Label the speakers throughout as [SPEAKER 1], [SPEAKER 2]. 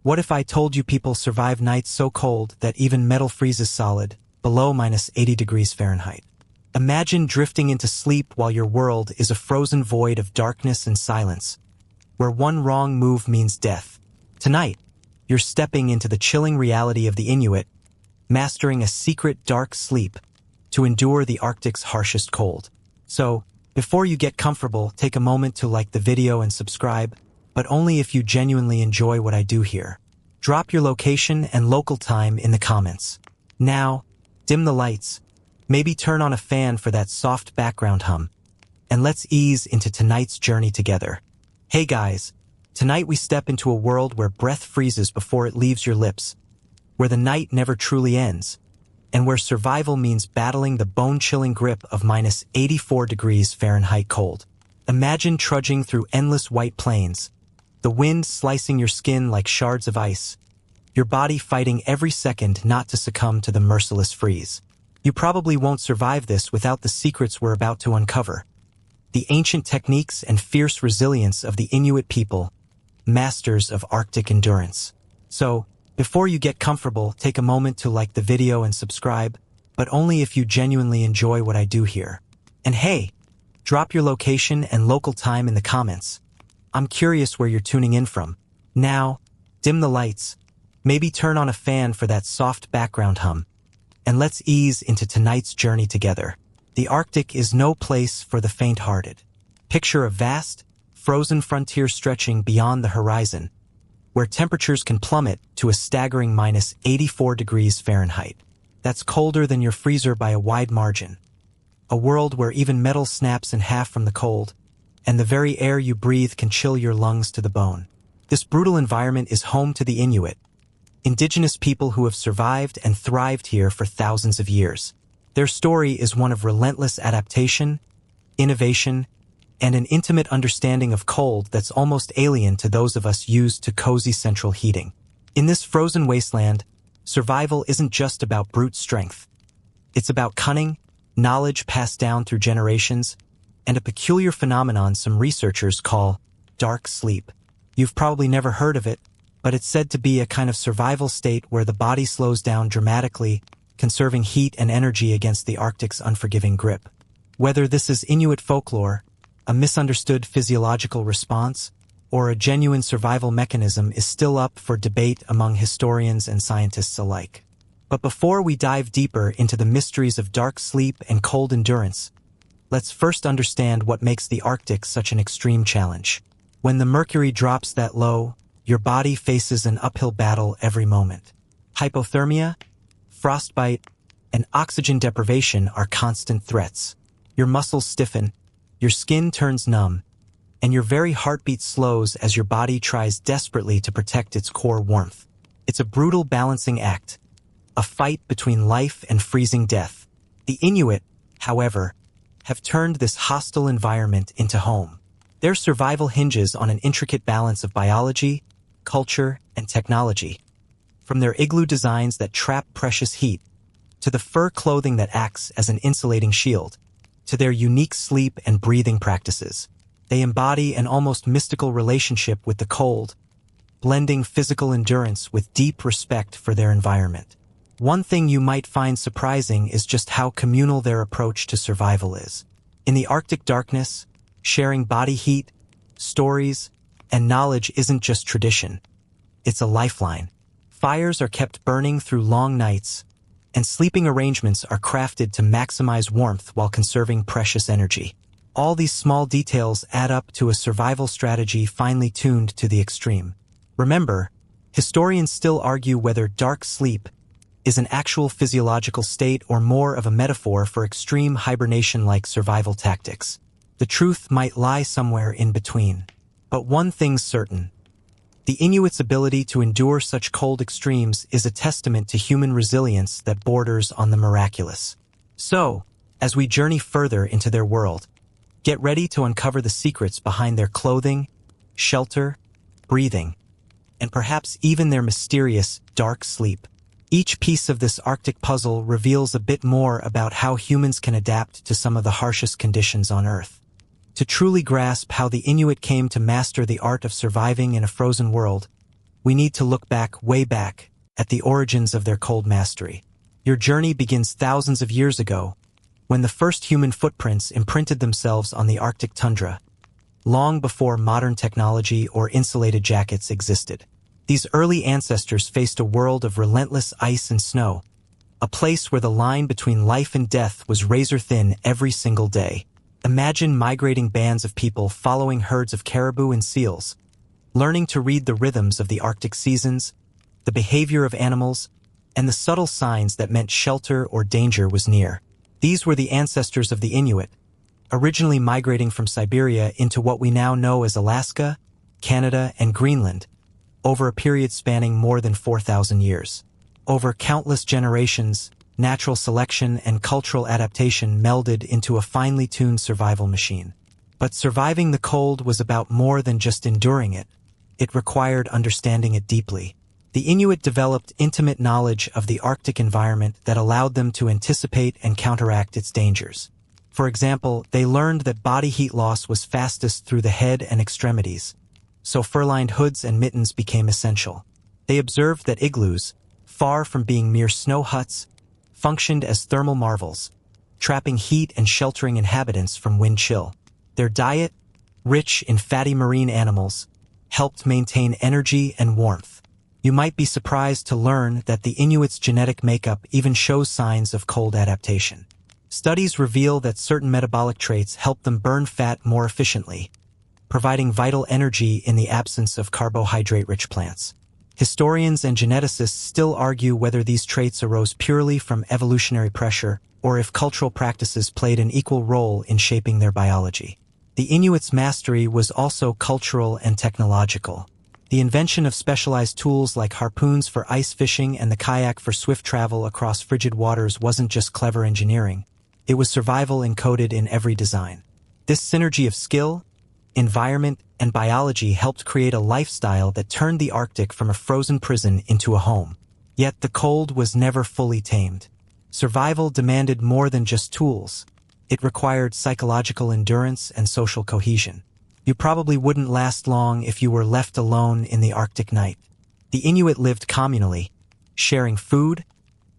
[SPEAKER 1] What if I told you people survive nights so cold that even metal freezes solid, below -80 degrees Fahrenheit? Imagine drifting into sleep while your world is a frozen void of darkness and silence, where one wrong move means death. Tonight, you're stepping into the chilling reality of the Inuit, mastering a secret dark sleep to endure the Arctic's harshest cold. So, before you get comfortable, take a moment to like the video and subscribe, but only if you genuinely enjoy what I do here. Drop your location and local time in the comments. Now, dim the lights, maybe turn on a fan for that soft background hum, and let's ease into tonight's journey together. Hey guys, tonight we step into a world where breath freezes before it leaves your lips, where the night never truly ends, and where survival means battling the bone-chilling grip of -84 degrees Fahrenheit cold. Imagine trudging through endless white plains, the wind slicing your skin like shards of ice, your body fighting every second not to succumb to the merciless freeze. You probably won't survive this without the secrets we're about to uncover. The ancient techniques and fierce resilience of the Inuit people, masters of Arctic endurance. So, before you get comfortable, take a moment to like the video and subscribe, but only if you genuinely enjoy what I do here. And hey, drop your location and local time in the comments. I'm curious where you're tuning in from. Now, dim the lights, maybe turn on a fan for that soft background hum, and let's ease into tonight's journey together. The Arctic is no place for the faint-hearted. Picture a vast, frozen frontier stretching beyond the horizon, where temperatures can plummet to a staggering -84 degrees Fahrenheit. That's colder than your freezer by a wide margin. A world where even metal snaps in half from the cold, and the very air you breathe can chill your lungs to the bone. This brutal environment is home to the Inuit, indigenous people who have survived and thrived here for thousands of years. Their story is one of relentless adaptation, innovation, and an intimate understanding of cold that's almost alien to those of us used to cozy central heating. In this frozen wasteland, survival isn't just about brute strength. It's about cunning, knowledge passed down through generations, and a peculiar phenomenon some researchers call dark sleep. You've probably never heard of it, but it's said to be a kind of survival state where the body slows down dramatically, conserving heat and energy against the Arctic's unforgiving grip. Whether this is Inuit folklore, a misunderstood physiological response, or a genuine survival mechanism is still up for debate among historians and scientists alike. But before we dive deeper into the mysteries of dark sleep and cold endurance, let's first understand what makes the Arctic such an extreme challenge. When the mercury drops that low, your body faces an uphill battle every moment. Hypothermia, frostbite, and oxygen deprivation are constant threats. Your muscles stiffen, your skin turns numb, and your very heartbeat slows as your body tries desperately to protect its core warmth. It's a brutal balancing act, a fight between life and freezing death. The Inuit, however, have turned this hostile environment into home. Their survival hinges on an intricate balance of biology, culture, and technology. From their igloo designs that trap precious heat, to the fur clothing that acts as an insulating shield, to their unique sleep and breathing practices, they embody an almost mystical relationship with the cold, blending physical endurance with deep respect for their environment. One thing you might find surprising is just how communal their approach to survival is. In the Arctic darkness, sharing body heat, stories, and knowledge isn't just tradition. It's a lifeline. Fires are kept burning through long nights, and sleeping arrangements are crafted to maximize warmth while conserving precious energy. All these small details add up to a survival strategy finely tuned to the extreme. Remember, historians still argue whether dark sleep is an actual physiological state or more of a metaphor for extreme hibernation-like survival tactics. The truth might lie somewhere in between. But one thing's certain. The Inuits' ability to endure such cold extremes is a testament to human resilience that borders on the miraculous. So, as we journey further into their world, get ready to uncover the secrets behind their clothing, shelter, breathing, and perhaps even their mysterious dark sleep. Each piece of this Arctic puzzle reveals a bit more about how humans can adapt to some of the harshest conditions on Earth. To truly grasp how the Inuit came to master the art of surviving in a frozen world, we need to look back, way back, at the origins of their cold mastery. Your journey begins thousands of years ago, when the first human footprints imprinted themselves on the Arctic tundra, long before modern technology or insulated jackets existed. These early ancestors faced a world of relentless ice and snow, a place where the line between life and death was razor-thin every single day. Imagine migrating bands of people following herds of caribou and seals, learning to read the rhythms of the Arctic seasons, the behavior of animals, and the subtle signs that meant shelter or danger was near. These were the ancestors of the Inuit, originally migrating from Siberia into what we now know as Alaska, Canada, and Greenland, over a period spanning more than 4,000 years. Over countless generations, natural selection and cultural adaptation melded into a finely tuned survival machine. But surviving the cold was about more than just enduring it. It required understanding it deeply. The Inuit developed intimate knowledge of the Arctic environment that allowed them to anticipate and counteract its dangers. For example, they learned that body heat loss was fastest through the head and extremities, so fur-lined hoods and mittens became essential. They observed that igloos, far from being mere snow huts, functioned as thermal marvels, trapping heat and sheltering inhabitants from wind chill. Their diet, rich in fatty marine animals, helped maintain energy and warmth. You might be surprised to learn that the Inuits' genetic makeup even shows signs of cold adaptation. Studies reveal that certain metabolic traits help them burn fat more efficiently, providing vital energy in the absence of carbohydrate-rich plants. Historians and geneticists still argue whether these traits arose purely from evolutionary pressure or if cultural practices played an equal role in shaping their biology. The Inuits' mastery was also cultural and technological. The invention of specialized tools like harpoons for ice fishing and the kayak for swift travel across frigid waters wasn't just clever engineering. It was survival encoded in every design. This synergy of skill, environment, and biology helped create a lifestyle that turned the Arctic from a frozen prison into a home. Yet the cold was never fully tamed. Survival demanded more than just tools. It required psychological endurance and social cohesion. You probably wouldn't last long if you were left alone in the Arctic night. The Inuit lived communally, sharing food,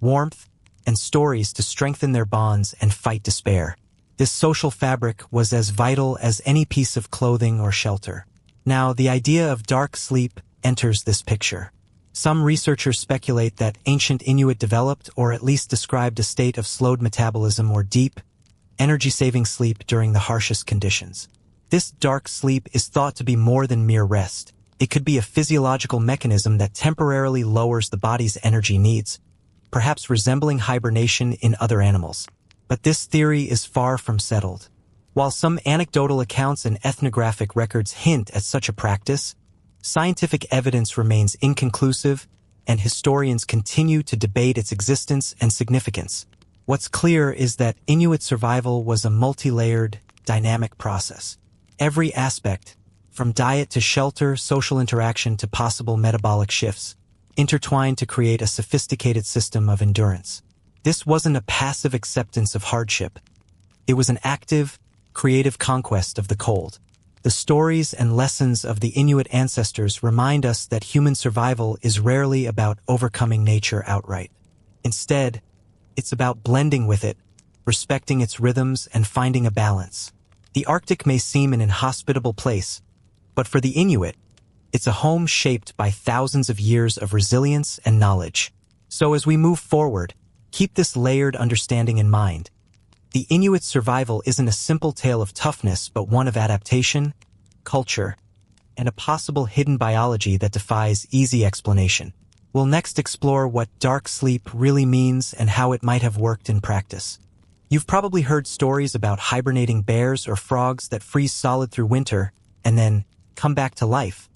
[SPEAKER 1] warmth, and stories to strengthen their bonds and fight despair. This social fabric was as vital as any piece of clothing or shelter. Now, the idea of dark sleep enters this picture. Some researchers speculate that ancient Inuit developed or at least described a state of slowed metabolism or deep, energy-saving sleep during the harshest conditions. This dark sleep is thought to be more than mere rest. It could be a physiological mechanism that temporarily lowers the body's energy needs, perhaps resembling hibernation in other animals. But this theory is far from settled. While some anecdotal accounts and ethnographic records hint at such a practice, scientific evidence remains inconclusive, and historians continue to debate its existence and significance. What's clear is that Inuit survival was a multi-layered, dynamic process. Every aspect, from diet to shelter, social interaction to possible metabolic shifts, intertwined to create a sophisticated system of endurance. This wasn't a passive acceptance of hardship. It was an active, creative conquest of the cold. The stories and lessons of the Inuit ancestors remind us that human survival is rarely about overcoming nature outright. Instead, it's about blending with it, respecting its rhythms, and finding a balance. The Arctic may seem an inhospitable place, but for the Inuit, it's a home shaped by thousands of years of resilience and knowledge. So as we move forward, keep this layered understanding in mind. The Inuit survival isn't a simple tale of toughness, but one of adaptation, culture, and a possible hidden biology that defies easy explanation. We'll next explore what dark sleep really means and how it might have worked in practice. You've probably heard stories about hibernating bears or frogs that freeze solid through winter and then come back to life.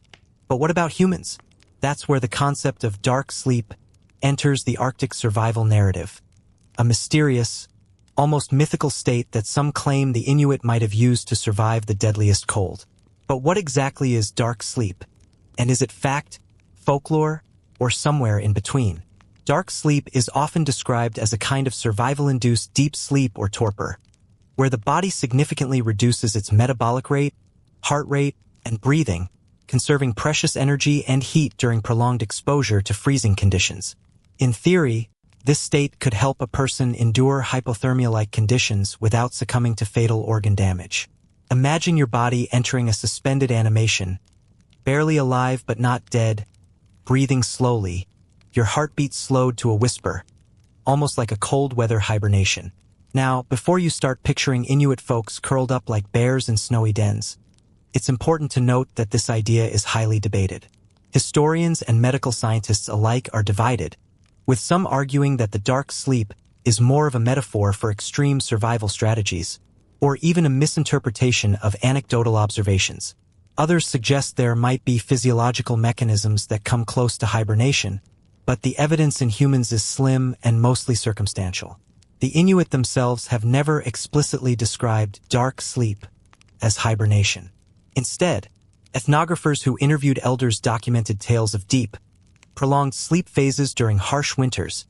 [SPEAKER 1] But what about humans? That's where the concept of dark sleep enters the Arctic survival narrative. A mysterious, almost mythical state that some claim the Inuit might have used to survive the deadliest cold. But what exactly is dark sleep? And is it fact, folklore, or somewhere in between? Dark sleep is often described as a kind of survival-induced deep sleep or torpor, where the body significantly reduces its metabolic rate, heart rate, and breathing, conserving precious energy and heat during prolonged exposure to freezing conditions. In theory, this state could help a person endure hypothermia-like conditions without succumbing to fatal organ damage. Imagine your body entering a suspended animation, barely alive but not dead, breathing slowly, your heartbeat slowed to a whisper, almost like a cold-weather hibernation. Now, before you start picturing Inuit folks curled up like bears in snowy dens, it's important to note that this idea is highly debated. Historians and medical scientists alike are divided, with some arguing that the dark sleep is more of a metaphor for extreme survival strategies, or even a misinterpretation of anecdotal observations. Others suggest there might be physiological mechanisms that come close to hibernation, but the evidence in humans is slim and mostly circumstantial. The Inuit themselves have never explicitly described dark sleep as hibernation. Instead, ethnographers who interviewed elders documented tales of deep, prolonged sleep phases during harsh winters,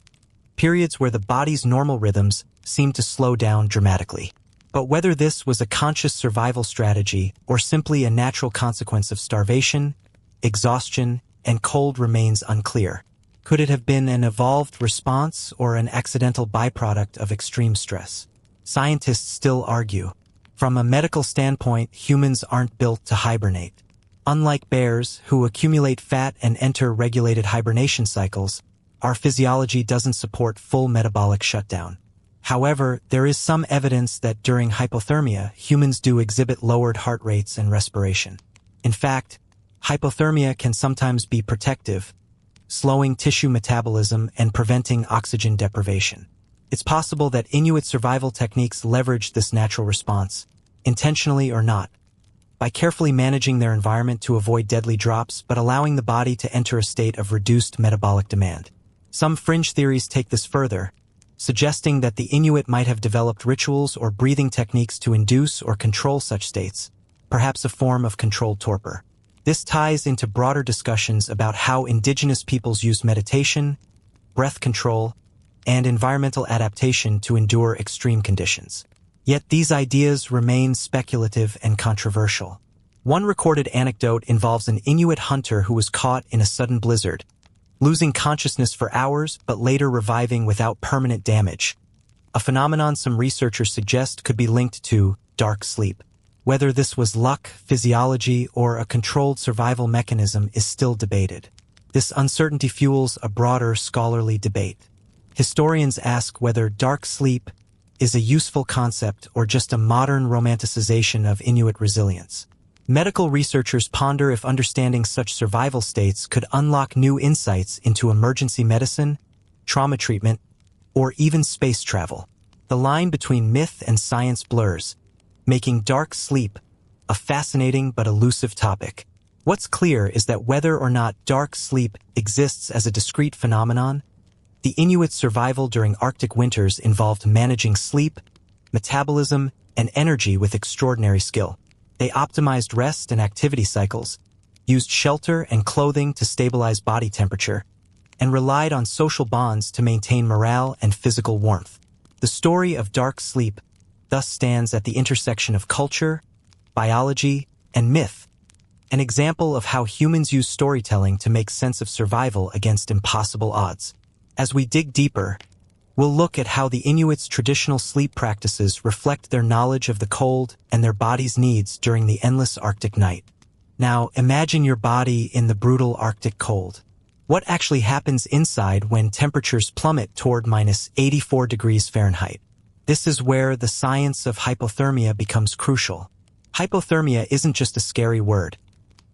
[SPEAKER 1] periods where the body's normal rhythms seemed to slow down dramatically. But whether this was a conscious survival strategy or simply a natural consequence of starvation, exhaustion, and cold remains unclear. Could it have been an evolved response or an accidental byproduct of extreme stress? Scientists still argue. From a medical standpoint, humans aren't built to hibernate. Unlike bears, who accumulate fat and enter regulated hibernation cycles, our physiology doesn't support full metabolic shutdown. However, there is some evidence that during hypothermia, humans do exhibit lowered heart rates and respiration. In fact, hypothermia can sometimes be protective, slowing tissue metabolism and preventing oxygen deprivation. It's possible that Inuit survival techniques leverage this natural response, intentionally or not, by carefully managing their environment to avoid deadly drops but allowing the body to enter a state of reduced metabolic demand. Some fringe theories take this further, suggesting that the Inuit might have developed rituals or breathing techniques to induce or control such states, perhaps a form of controlled torpor. This ties into broader discussions about how indigenous peoples use meditation, breath control, and environmental adaptation to endure extreme conditions. Yet these ideas remain speculative and controversial. One recorded anecdote involves an Inuit hunter who was caught in a sudden blizzard, losing consciousness for hours but later reviving without permanent damage, a phenomenon some researchers suggest could be linked to dark sleep. Whether this was luck, physiology, or a controlled survival mechanism is still debated. This uncertainty fuels a broader scholarly debate. Historians ask whether dark sleep is a useful concept or just a modern romanticization of Inuit resilience. Medical researchers ponder if understanding such survival states could unlock new insights into emergency medicine, trauma treatment, or even space travel. The line between myth and science blurs, making dark sleep a fascinating but elusive topic. What's clear is that whether or not dark sleep exists as a discrete phenomenon, the Inuit survival during Arctic winters involved managing sleep, metabolism, and energy with extraordinary skill. They optimized rest and activity cycles, used shelter and clothing to stabilize body temperature, and relied on social bonds to maintain morale and physical warmth. The story of dark sleep thus stands at the intersection of culture, biology, and myth, an example of how humans use storytelling to make sense of survival against impossible odds. As we dig deeper, we'll look at how the Inuits' traditional sleep practices reflect their knowledge of the cold and their body's needs during the endless Arctic night. Now, imagine your body in the brutal Arctic cold. What actually happens inside when temperatures plummet toward -84 degrees Fahrenheit? This is where the science of hypothermia becomes crucial. Hypothermia isn't just a scary word.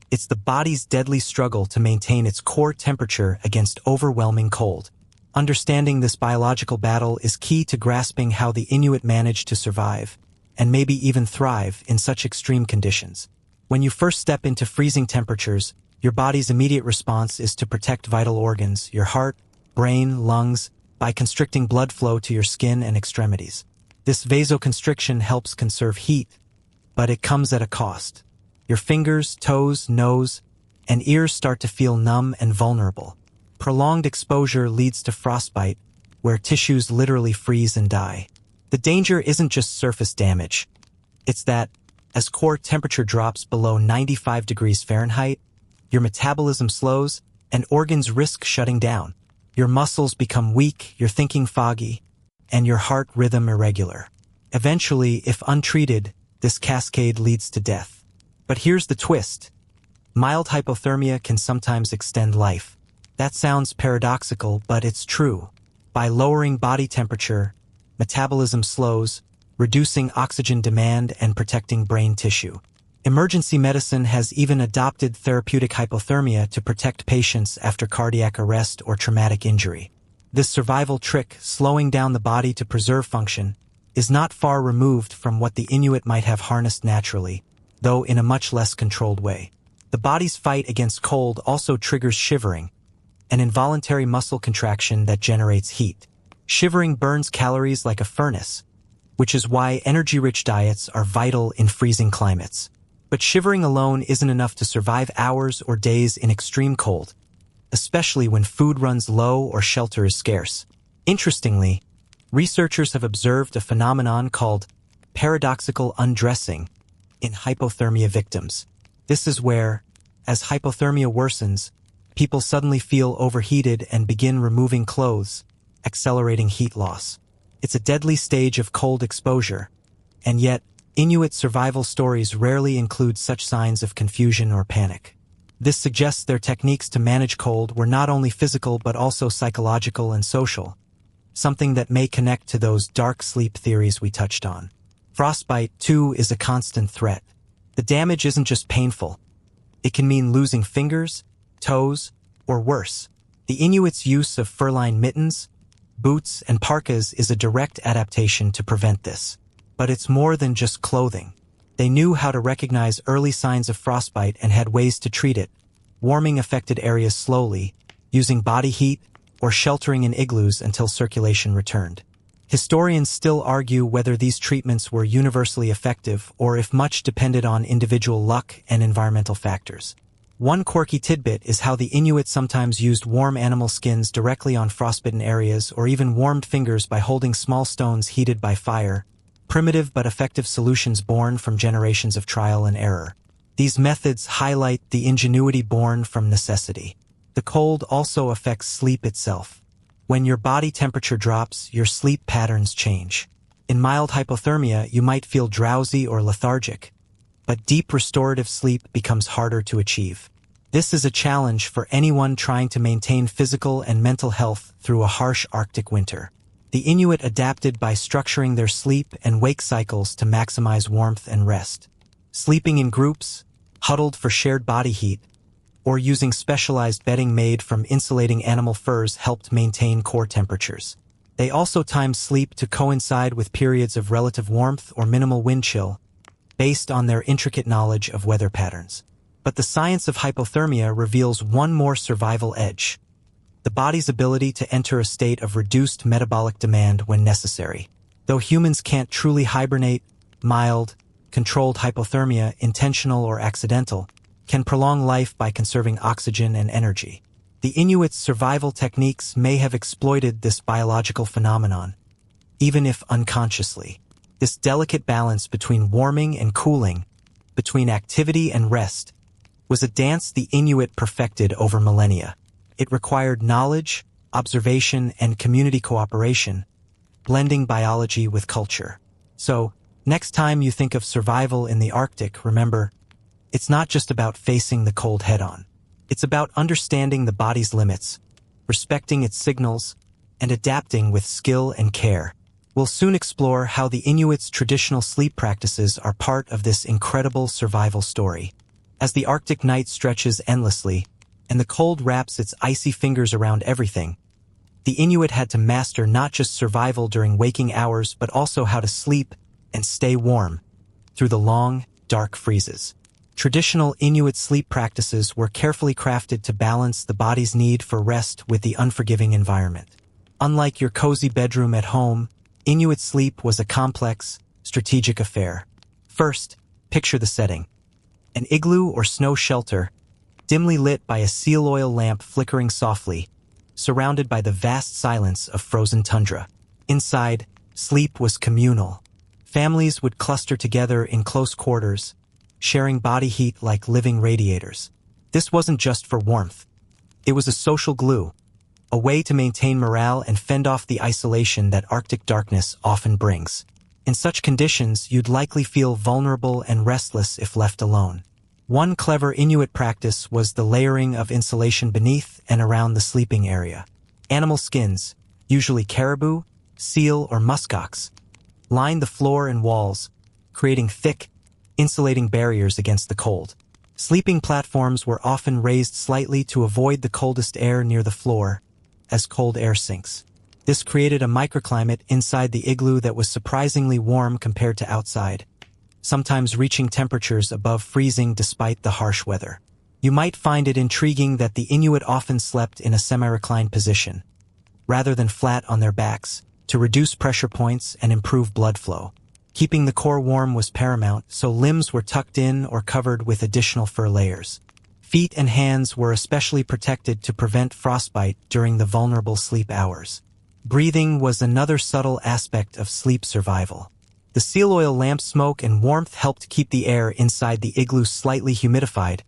[SPEAKER 1] It's the body's deadly struggle to maintain its core temperature against overwhelming cold. Understanding this biological battle is key to grasping how the Inuit manage to survive, and maybe even thrive, in such extreme conditions. When you first step into freezing temperatures, your body's immediate response is to protect vital organs, your heart, brain, lungs, by constricting blood flow to your skin and extremities. This vasoconstriction helps conserve heat, but it comes at a cost. Your fingers, toes, nose, and ears start to feel numb and vulnerable. Prolonged exposure leads to frostbite, where tissues literally freeze and die. The danger isn't just surface damage. It's that, as core temperature drops below 95 degrees Fahrenheit, Your metabolism slows, and organs risk shutting down. Your muscles become weak, your thinking foggy, and your heart rhythm irregular. Eventually, if untreated, this cascade leads to death. But here's the twist. Mild hypothermia can sometimes extend life. That sounds paradoxical, but it's true. By lowering body temperature, metabolism slows, reducing oxygen demand and protecting brain tissue. Emergency medicine has even adopted therapeutic hypothermia to protect patients after cardiac arrest or traumatic injury. This survival trick, slowing down the body to preserve function, is not far removed from what the Inuit might have harnessed naturally, though in a much less controlled way. The body's fight against cold also triggers shivering, an involuntary muscle contraction that generates heat. Shivering burns calories like a furnace, which is why energy-rich diets are vital in freezing climates. But shivering alone isn't enough to survive hours or days in extreme cold, especially when food runs low or shelter is scarce. Interestingly, researchers have observed a phenomenon called paradoxical undressing in hypothermia victims. This is where, as hypothermia worsens, people suddenly feel overheated and begin removing clothes, accelerating heat loss. It's a deadly stage of cold exposure, and yet, Inuit survival stories rarely include such signs of confusion or panic. This suggests their techniques to manage cold were not only physical but also psychological and social, something that may connect to those dark sleep theories we touched on. Frostbite, too, is a constant threat. The damage isn't just painful. It can mean losing fingers, toes, or worse. The Inuits' use of fur-lined mittens, boots, and parkas is a direct adaptation to prevent this. But it's more than just clothing. They knew how to recognize early signs of frostbite and had ways to treat it, warming affected areas slowly, using body heat, or sheltering in igloos until circulation returned. Historians still argue whether these treatments were universally effective or if much depended on individual luck and environmental factors. One quirky tidbit is how the Inuit sometimes used warm animal skins directly on frostbitten areas or even warmed fingers by holding small stones heated by fire, primitive but effective solutions born from generations of trial and error. These methods highlight the ingenuity born from necessity. The cold also affects sleep itself. When your body temperature drops, your sleep patterns change. In mild hypothermia, you might feel drowsy or lethargic, but deep restorative sleep becomes harder to achieve. This is a challenge for anyone trying to maintain physical and mental health through a harsh Arctic winter. The Inuit adapted by structuring their sleep and wake cycles to maximize warmth and rest. Sleeping in groups, huddled for shared body heat, or using specialized bedding made from insulating animal furs helped maintain core temperatures. They also timed sleep to coincide with periods of relative warmth or minimal wind chill, based on their intricate knowledge of weather patterns. But the science of hypothermia reveals one more survival edge: the body's ability to enter a state of reduced metabolic demand when necessary. Though humans can't truly hibernate, mild, controlled hypothermia, intentional or accidental, can prolong life by conserving oxygen and energy. The Inuits' survival techniques may have exploited this biological phenomenon, even if unconsciously. This delicate balance between warming and cooling, between activity and rest, was a dance the Inuit perfected over millennia. It required knowledge, observation, and community cooperation, blending biology with culture. So, next time you think of survival in the Arctic, remember, it's not just about facing the cold head-on. It's about understanding the body's limits, respecting its signals, and adapting with skill and care. We'll soon explore how the Inuits' traditional sleep practices are part of this incredible survival story. As the Arctic night stretches endlessly, and the cold wraps its icy fingers around everything, the Inuit had to master not just survival during waking hours but also how to sleep and stay warm through the long, dark freezes. Traditional Inuit sleep practices were carefully crafted to balance the body's need for rest with the unforgiving environment. Unlike your cozy bedroom at home, Inuit sleep was a complex, strategic affair. First, picture the setting. An igloo or snow shelter, dimly lit by a seal oil lamp flickering softly, surrounded by the vast silence of frozen tundra. Inside, sleep was communal. Families would cluster together in close quarters, sharing body heat like living radiators. This wasn't just for warmth. It was a social glue, a way to maintain morale and fend off the isolation that Arctic darkness often brings. In such conditions, you'd likely feel vulnerable and restless if left alone. One clever Inuit practice was the layering of insulation beneath and around the sleeping area. Animal skins, usually caribou, seal, or muskox, lined the floor and walls, creating thick, insulating barriers against the cold. Sleeping platforms were often raised slightly to avoid the coldest air near the floor, as cold air sinks. This created a microclimate inside the igloo that was surprisingly warm compared to outside, sometimes reaching temperatures above freezing despite the harsh weather. You might find it intriguing that the Inuit often slept in a semi-reclined position, rather than flat on their backs, to reduce pressure points and improve blood flow. Keeping the core warm was paramount, so limbs were tucked in or covered with additional fur layers. Feet and hands were especially protected to prevent frostbite during the vulnerable sleep hours. Breathing was another subtle aspect of sleep survival. The seal oil lamp smoke and warmth helped keep the air inside the igloo slightly humidified,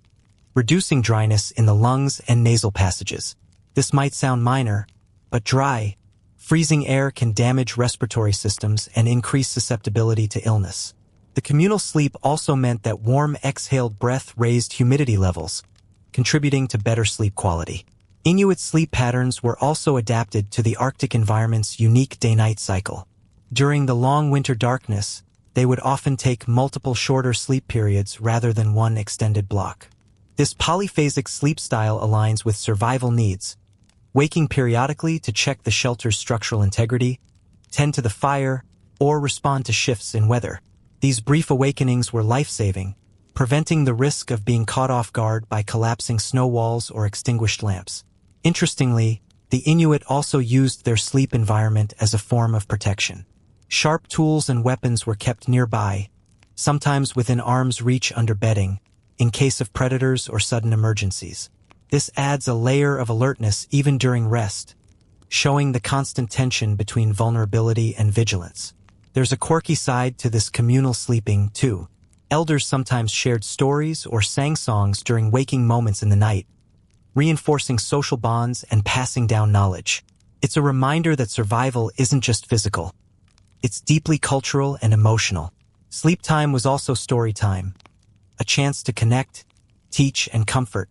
[SPEAKER 1] reducing dryness in the lungs and nasal passages. This might sound minor, but dry, freezing air can damage respiratory systems and increase susceptibility to illness. The communal sleep also meant that warm exhaled breath raised humidity levels, contributing to better sleep quality. Inuit sleep patterns were also adapted to the Arctic environment's unique day-night cycle. During the long winter darkness, they would often take multiple shorter sleep periods rather than one extended block. This polyphasic sleep style aligns with survival needs, waking periodically to check the shelter's structural integrity, tend to the fire, or respond to shifts in weather. These brief awakenings were life-saving, preventing the risk of being caught off guard by collapsing snow walls or extinguished lamps. Interestingly, the Inuit also used their sleep environment as a form of protection. Sharp tools and weapons were kept nearby, sometimes within arm's reach under bedding, in case of predators or sudden emergencies. This adds a layer of alertness even during rest, showing the constant tension between vulnerability and vigilance. There's a quirky side to this communal sleeping, too. Elders sometimes shared stories or sang songs during waking moments in the night, reinforcing social bonds and passing down knowledge. It's a reminder that survival isn't just physical. It's deeply cultural and emotional. Sleep time was also story time, a chance to connect, teach, and comfort.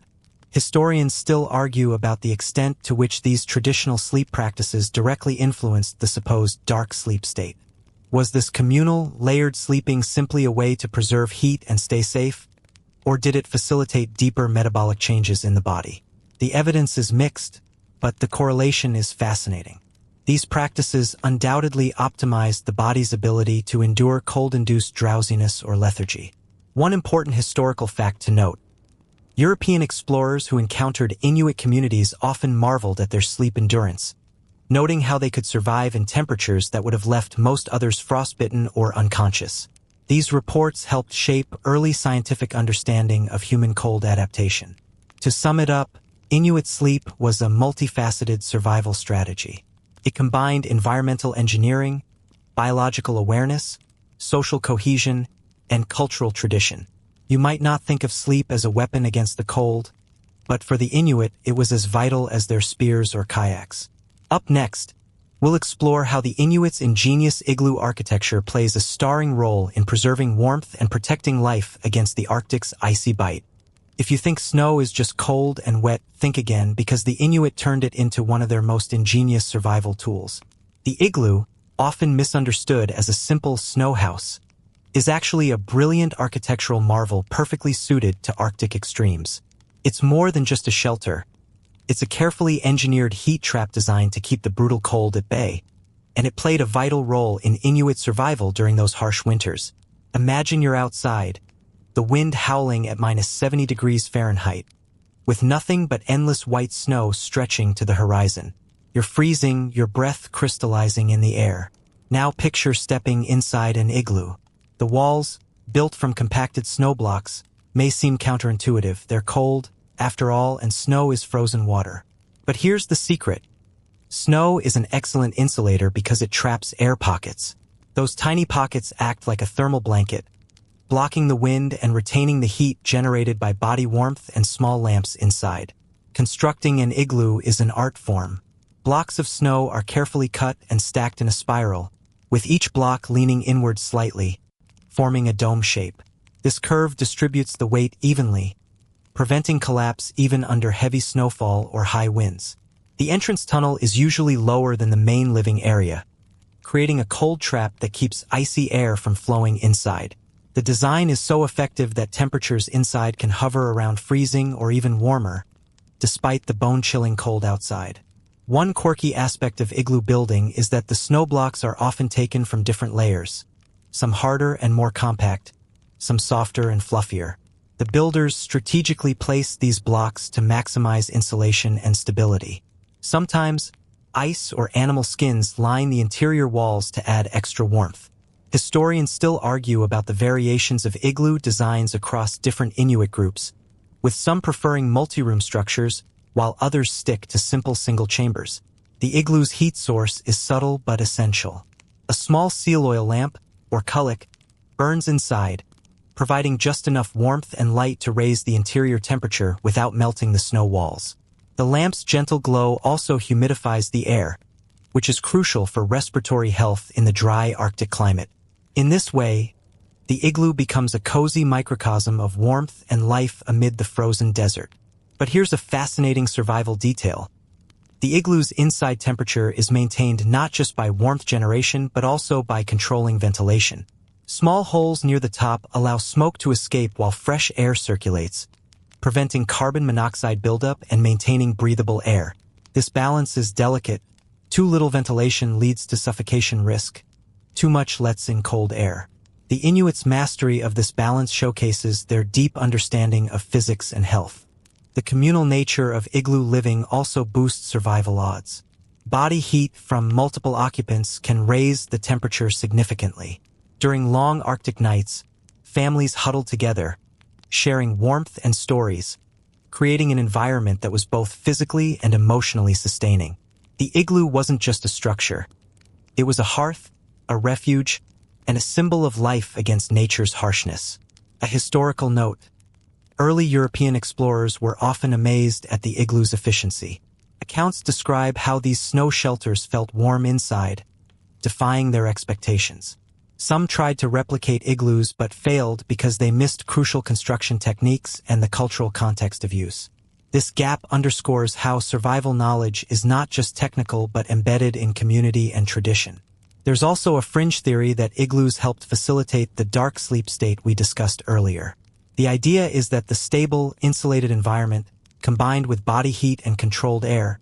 [SPEAKER 1] Historians still argue about the extent to which these traditional sleep practices directly influenced the supposed dark sleep state. Was this communal, layered sleeping simply a way to preserve heat and stay safe, or did it facilitate deeper metabolic changes in the body? The evidence is mixed, but the correlation is fascinating. These practices undoubtedly optimized the body's ability to endure cold-induced drowsiness or lethargy. One important historical fact to note: European explorers who encountered Inuit communities often marveled at their sleep endurance, noting how they could survive in temperatures that would have left most others frostbitten or unconscious. These reports helped shape early scientific understanding of human cold adaptation. To sum it up, Inuit sleep was a multifaceted survival strategy. It combined environmental engineering, biological awareness, social cohesion, and cultural tradition. You might not think of sleep as a weapon against the cold, but for the Inuit, it was as vital as their spears or kayaks. Up next, we'll explore how the Inuits' ingenious igloo architecture plays a starring role in preserving warmth and protecting life against the Arctic's icy bite. If you think snow is just cold and wet, think again, because the Inuit turned it into one of their most ingenious survival tools. The igloo, often misunderstood as a simple snow house, is actually a brilliant architectural marvel perfectly suited to Arctic extremes. It's more than just a shelter. It's a carefully engineered heat trap designed to keep the brutal cold at bay, and it played a vital role in Inuit survival during those harsh winters. Imagine you're outside, the wind howling at -70 degrees Fahrenheit, with nothing but endless white snow stretching to the horizon. You're freezing, your breath crystallizing in the air. Now picture stepping inside an igloo. The walls, built from compacted snow blocks, may seem counterintuitive. They're cold, after all, and snow is frozen water. But here's the secret. Snow is an excellent insulator because it traps air pockets. Those tiny pockets act like a thermal blanket, blocking the wind and retaining the heat generated by body warmth and small lamps inside. Constructing an igloo is an art form. Blocks of snow are carefully cut and stacked in a spiral, with each block leaning inward slightly, forming a dome shape. This curve distributes the weight evenly, preventing collapse even under heavy snowfall or high winds. The entrance tunnel is usually lower than the main living area, creating a cold trap that keeps icy air from flowing inside. The design is so effective that temperatures inside can hover around freezing or even warmer, despite the bone-chilling cold outside. One quirky aspect of igloo building is that the snow blocks are often taken from different layers, some harder and more compact, some softer and fluffier. The builders strategically place these blocks to maximize insulation and stability. Sometimes, ice or animal skins line the interior walls to add extra warmth. Historians still argue about the variations of igloo designs across different Inuit groups, with some preferring multi-room structures while others stick to simple single chambers. The igloo's heat source is subtle but essential. A small seal oil lamp, or kullik, burns inside, providing just enough warmth and light to raise the interior temperature without melting the snow walls. The lamp's gentle glow also humidifies the air, which is crucial for respiratory health in the dry Arctic climate. In this way, the igloo becomes a cozy microcosm of warmth and life amid the frozen desert. But here's a fascinating survival detail. The igloo's inside temperature is maintained not just by warmth generation but also by controlling ventilation. Small holes near the top allow smoke to escape while fresh air circulates, preventing carbon monoxide buildup and maintaining breathable air. This balance is delicate. Too little ventilation leads to suffocation risk. Too much lets in cold air. The Inuits' mastery of this balance showcases their deep understanding of physics and health. The communal nature of igloo living also boosts survival odds. Body heat from multiple occupants can raise the temperature significantly. During long Arctic nights, families huddled together, sharing warmth and stories, creating an environment that was both physically and emotionally sustaining. The igloo wasn't just a structure. It was a hearth, a refuge, and a symbol of life against nature's harshness. A historical note. Early European explorers were often amazed at the igloo's efficiency. Accounts describe how these snow shelters felt warm inside, defying their expectations. Some tried to replicate igloos but failed because they missed crucial construction techniques and the cultural context of use. This gap underscores how survival knowledge is not just technical but embedded in community and tradition. There's also a fringe theory that igloos helped facilitate the dark sleep state we discussed earlier. The idea is that the stable, insulated environment, combined with body heat and controlled air,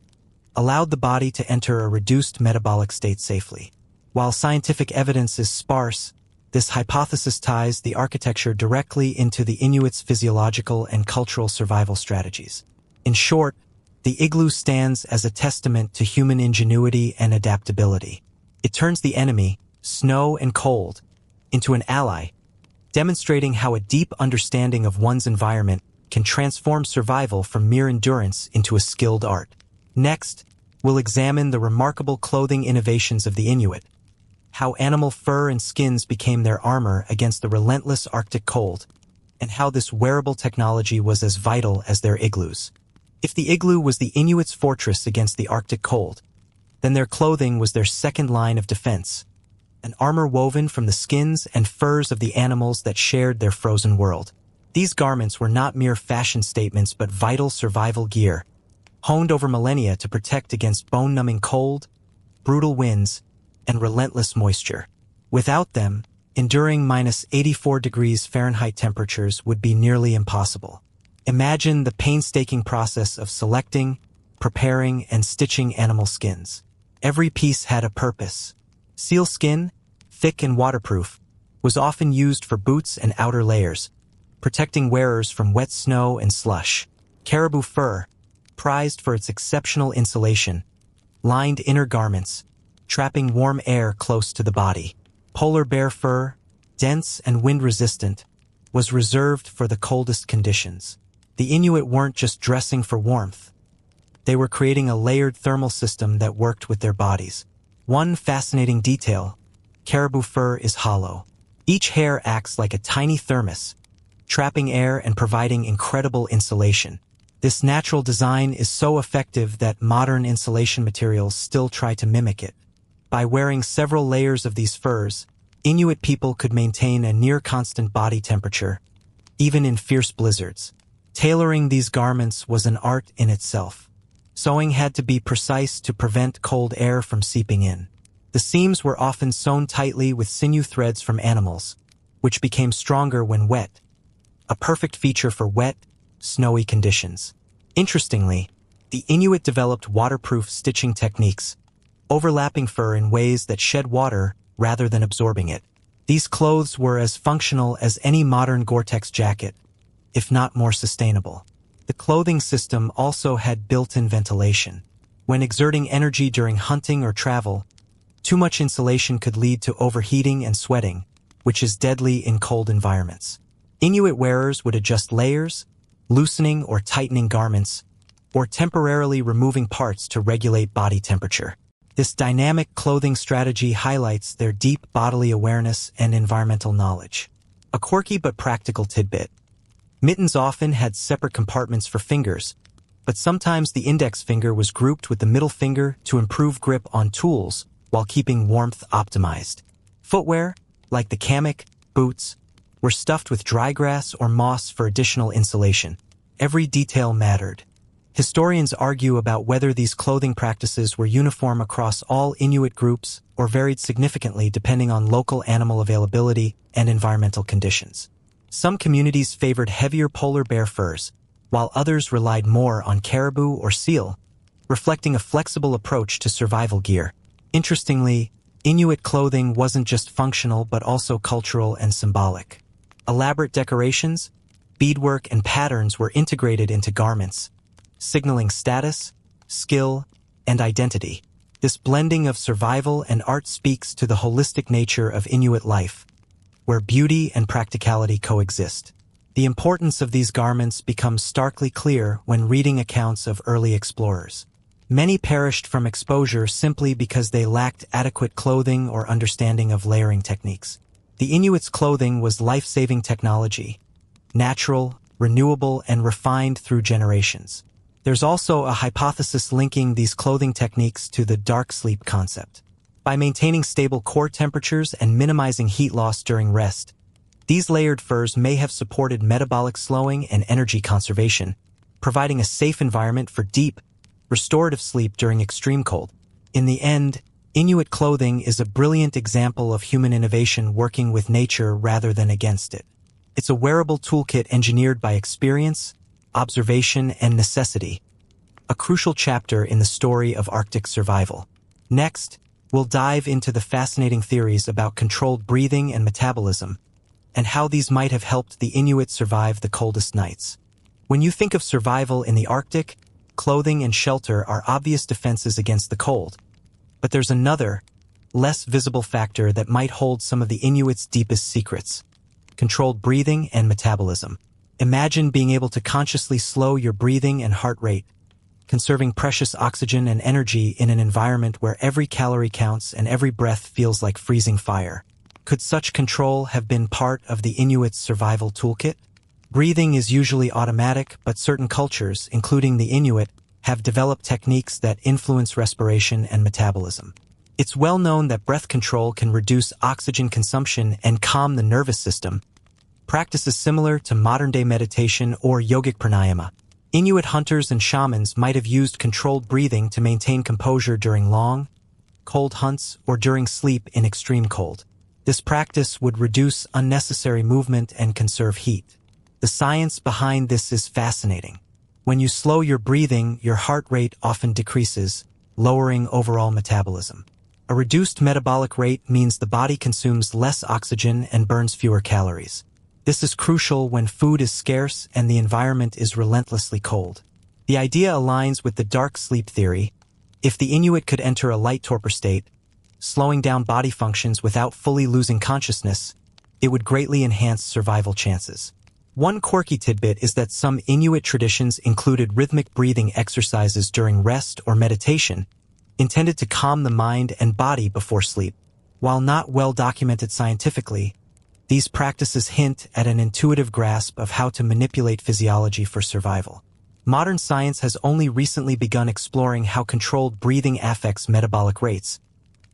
[SPEAKER 1] allowed the body to enter a reduced metabolic state safely. While scientific evidence is sparse, this hypothesis ties the architecture directly into the Inuits' physiological and cultural survival strategies. In short, the igloo stands as a testament to human ingenuity and adaptability. It turns the enemy, snow and cold, into an ally, demonstrating how a deep understanding of one's environment can transform survival from mere endurance into a skilled art. Next, we'll examine the remarkable clothing innovations of the Inuit, how animal fur and skins became their armor against the relentless Arctic cold, and how this wearable technology was as vital as their igloos. If the igloo was the Inuits' fortress against the Arctic cold, then their clothing was their second line of defense, an armor woven from the skins and furs of the animals that shared their frozen world. These garments were not mere fashion statements but vital survival gear, honed over millennia to protect against bone-numbing cold, brutal winds, and relentless moisture. Without them, enduring -84 degrees Fahrenheit temperatures would be nearly impossible. Imagine the painstaking process of selecting, preparing, and stitching animal skins. Every piece had a purpose. Seal skin, thick and waterproof, was often used for boots and outer layers, protecting wearers from wet snow and slush. Caribou fur, prized for its exceptional insulation, lined inner garments, trapping warm air close to the body. Polar bear fur, dense and wind-resistant, was reserved for the coldest conditions. The Inuit weren't just dressing for warmth. They were creating a layered thermal system that worked with their bodies. One fascinating detail: caribou fur is hollow. Each hair acts like a tiny thermos, trapping air and providing incredible insulation. This natural design is so effective that modern insulation materials still try to mimic it. By wearing several layers of these furs, Inuit people could maintain a near-constant body temperature, even in fierce blizzards. Tailoring these garments was an art in itself. Sewing had to be precise to prevent cold air from seeping in. The seams were often sewn tightly with sinew threads from animals, which became stronger when wet, a perfect feature for wet, snowy conditions. Interestingly, the Inuit developed waterproof stitching techniques, overlapping fur in ways that shed water rather than absorbing it. These clothes were as functional as any modern Gore-Tex jacket, if not more sustainable. The clothing system also had built-in ventilation. When exerting energy during hunting or travel, too much insulation could lead to overheating and sweating, which is deadly in cold environments. Inuit wearers would adjust layers, loosening or tightening garments, or temporarily removing parts to regulate body temperature. This dynamic clothing strategy highlights their deep bodily awareness and environmental knowledge. A quirky but practical tidbit. Mittens often had separate compartments for fingers, but sometimes the index finger was grouped with the middle finger to improve grip on tools while keeping warmth optimized. Footwear, like the kamak, boots, were stuffed with dry grass or moss for additional insulation. Every detail mattered. Historians argue about whether these clothing practices were uniform across all Inuit groups or varied significantly depending on local animal availability and environmental conditions. Some communities favored heavier polar bear furs, while others relied more on caribou or seal, reflecting a flexible approach to survival gear. Interestingly, Inuit clothing wasn't just functional but also cultural and symbolic. Elaborate decorations, beadwork, and patterns were integrated into garments, signaling status, skill, and identity. This blending of survival and art speaks to the holistic nature of Inuit life, where beauty and practicality coexist. The importance of these garments becomes starkly clear when reading accounts of early explorers. Many perished from exposure simply because they lacked adequate clothing or understanding of layering techniques. The Inuits' clothing was life-saving technology, natural, renewable, and refined through generations. There's also a hypothesis linking these clothing techniques to the dark sleep concept. By maintaining stable core temperatures and minimizing heat loss during rest, these layered furs may have supported metabolic slowing and energy conservation, providing a safe environment for deep, restorative sleep during extreme cold. In the end, Inuit clothing is a brilliant example of human innovation working with nature rather than against it. It's a wearable toolkit engineered by experience, observation, and necessity, a crucial chapter in the story of Arctic survival. Next, we'll dive into the fascinating theories about controlled breathing and metabolism, and how these might have helped the Inuit survive the coldest nights. When you think of survival in the Arctic, clothing and shelter are obvious defenses against the cold. But there's another, less visible factor that might hold some of the Inuits' deepest secrets: controlled breathing and metabolism. Imagine being able to consciously slow your breathing and heart rate, conserving precious oxygen and energy in an environment where every calorie counts and every breath feels like freezing fire. Could such control have been part of the Inuits' survival toolkit? Breathing is usually automatic, but certain cultures, including the Inuit, have developed techniques that influence respiration and metabolism. It's well known that breath control can reduce oxygen consumption and calm the nervous system, practices similar to modern-day meditation or yogic pranayama. Inuit hunters and shamans might have used controlled breathing to maintain composure during long, cold hunts or during sleep in extreme cold. This practice would reduce unnecessary movement and conserve heat. The science behind this is fascinating. When you slow your breathing, your heart rate often decreases, lowering overall metabolism. A reduced metabolic rate means the body consumes less oxygen and burns fewer calories. This is crucial when food is scarce and the environment is relentlessly cold. The idea aligns with the dark sleep theory. If the Inuit could enter a light torpor state, slowing down body functions without fully losing consciousness, it would greatly enhance survival chances. One quirky tidbit is that some Inuit traditions included rhythmic breathing exercises during rest or meditation, intended to calm the mind and body before sleep. While not well documented scientifically, These practices hint at an intuitive grasp of how to manipulate physiology for survival. Modern science has only recently begun exploring how controlled breathing affects metabolic rates,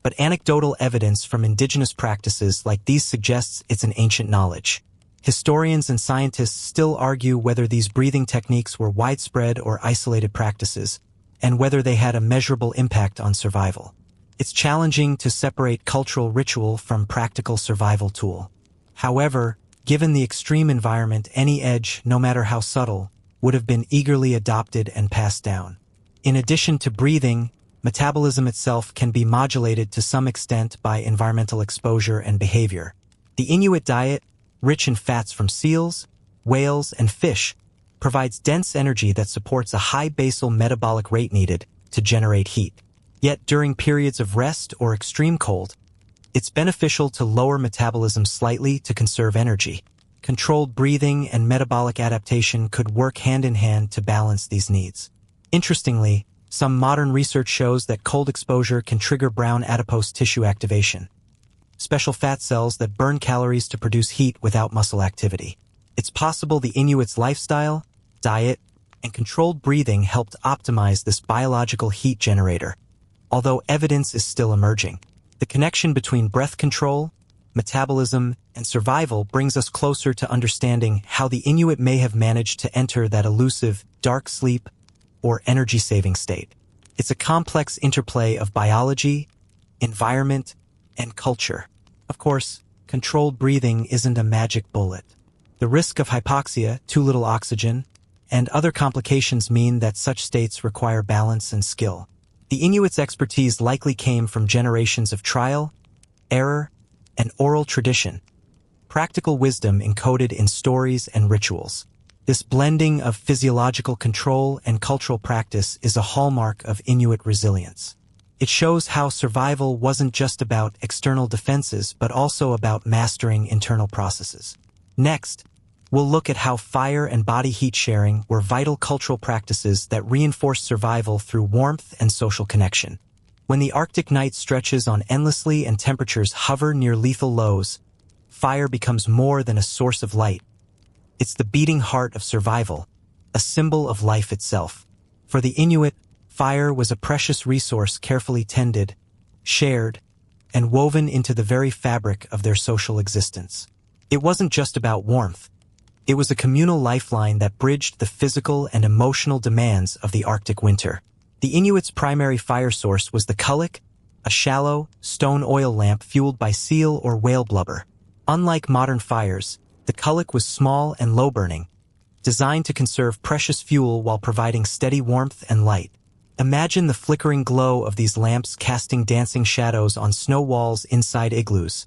[SPEAKER 1] but anecdotal evidence from indigenous practices like these suggests it's an ancient knowledge. Historians and scientists still argue whether these breathing techniques were widespread or isolated practices, and whether they had a measurable impact on survival. It's challenging to separate cultural ritual from practical survival tool. However, given the extreme environment, any edge, no matter how subtle, would have been eagerly adopted and passed down. In addition to breathing, metabolism itself can be modulated to some extent by environmental exposure and behavior. The Inuit diet, rich in fats from seals, whales, and fish, provides dense energy that supports a high basal metabolic rate needed to generate heat. Yet during periods of rest or extreme cold, it's beneficial to lower metabolism slightly to conserve energy. Controlled breathing and metabolic adaptation could work hand in hand to balance these needs. Interestingly, some modern research shows that cold exposure can trigger brown adipose tissue activation, special fat cells that burn calories to produce heat without muscle activity. It's possible the Inuits' lifestyle, diet, and controlled breathing helped optimize this biological heat generator, although evidence is still emerging. The connection between breath control, metabolism, and survival brings us closer to understanding how the Inuit may have managed to enter that elusive, dark sleep or energy-saving state. It's a complex interplay of biology, environment, and culture. Of course, controlled breathing isn't a magic bullet. The risk of hypoxia, too little oxygen, and other complications mean that such states require balance and skill. The Inuits' expertise likely came from generations of trial, error, and oral tradition, practical wisdom encoded in stories and rituals. This blending of physiological control and cultural practice is a hallmark of Inuit resilience. It shows how survival wasn't just about external defenses, but also about mastering internal processes. Next, we'll look at how fire and body heat sharing were vital cultural practices that reinforced survival through warmth and social connection. When the Arctic night stretches on endlessly and temperatures hover near lethal lows, fire becomes more than a source of light. It's the beating heart of survival, a symbol of life itself. For the Inuit, fire was a precious resource carefully tended, shared, and woven into the very fabric of their social existence. It wasn't just about warmth. It was a communal lifeline that bridged the physical and emotional demands of the Arctic winter. The Inuits' primary fire source was the kullik, a shallow, stone oil lamp fueled by seal or whale blubber. Unlike modern fires, the kullik was small and low-burning, designed to conserve precious fuel while providing steady warmth and light. Imagine the flickering glow of these lamps casting dancing shadows on snow walls inside igloos.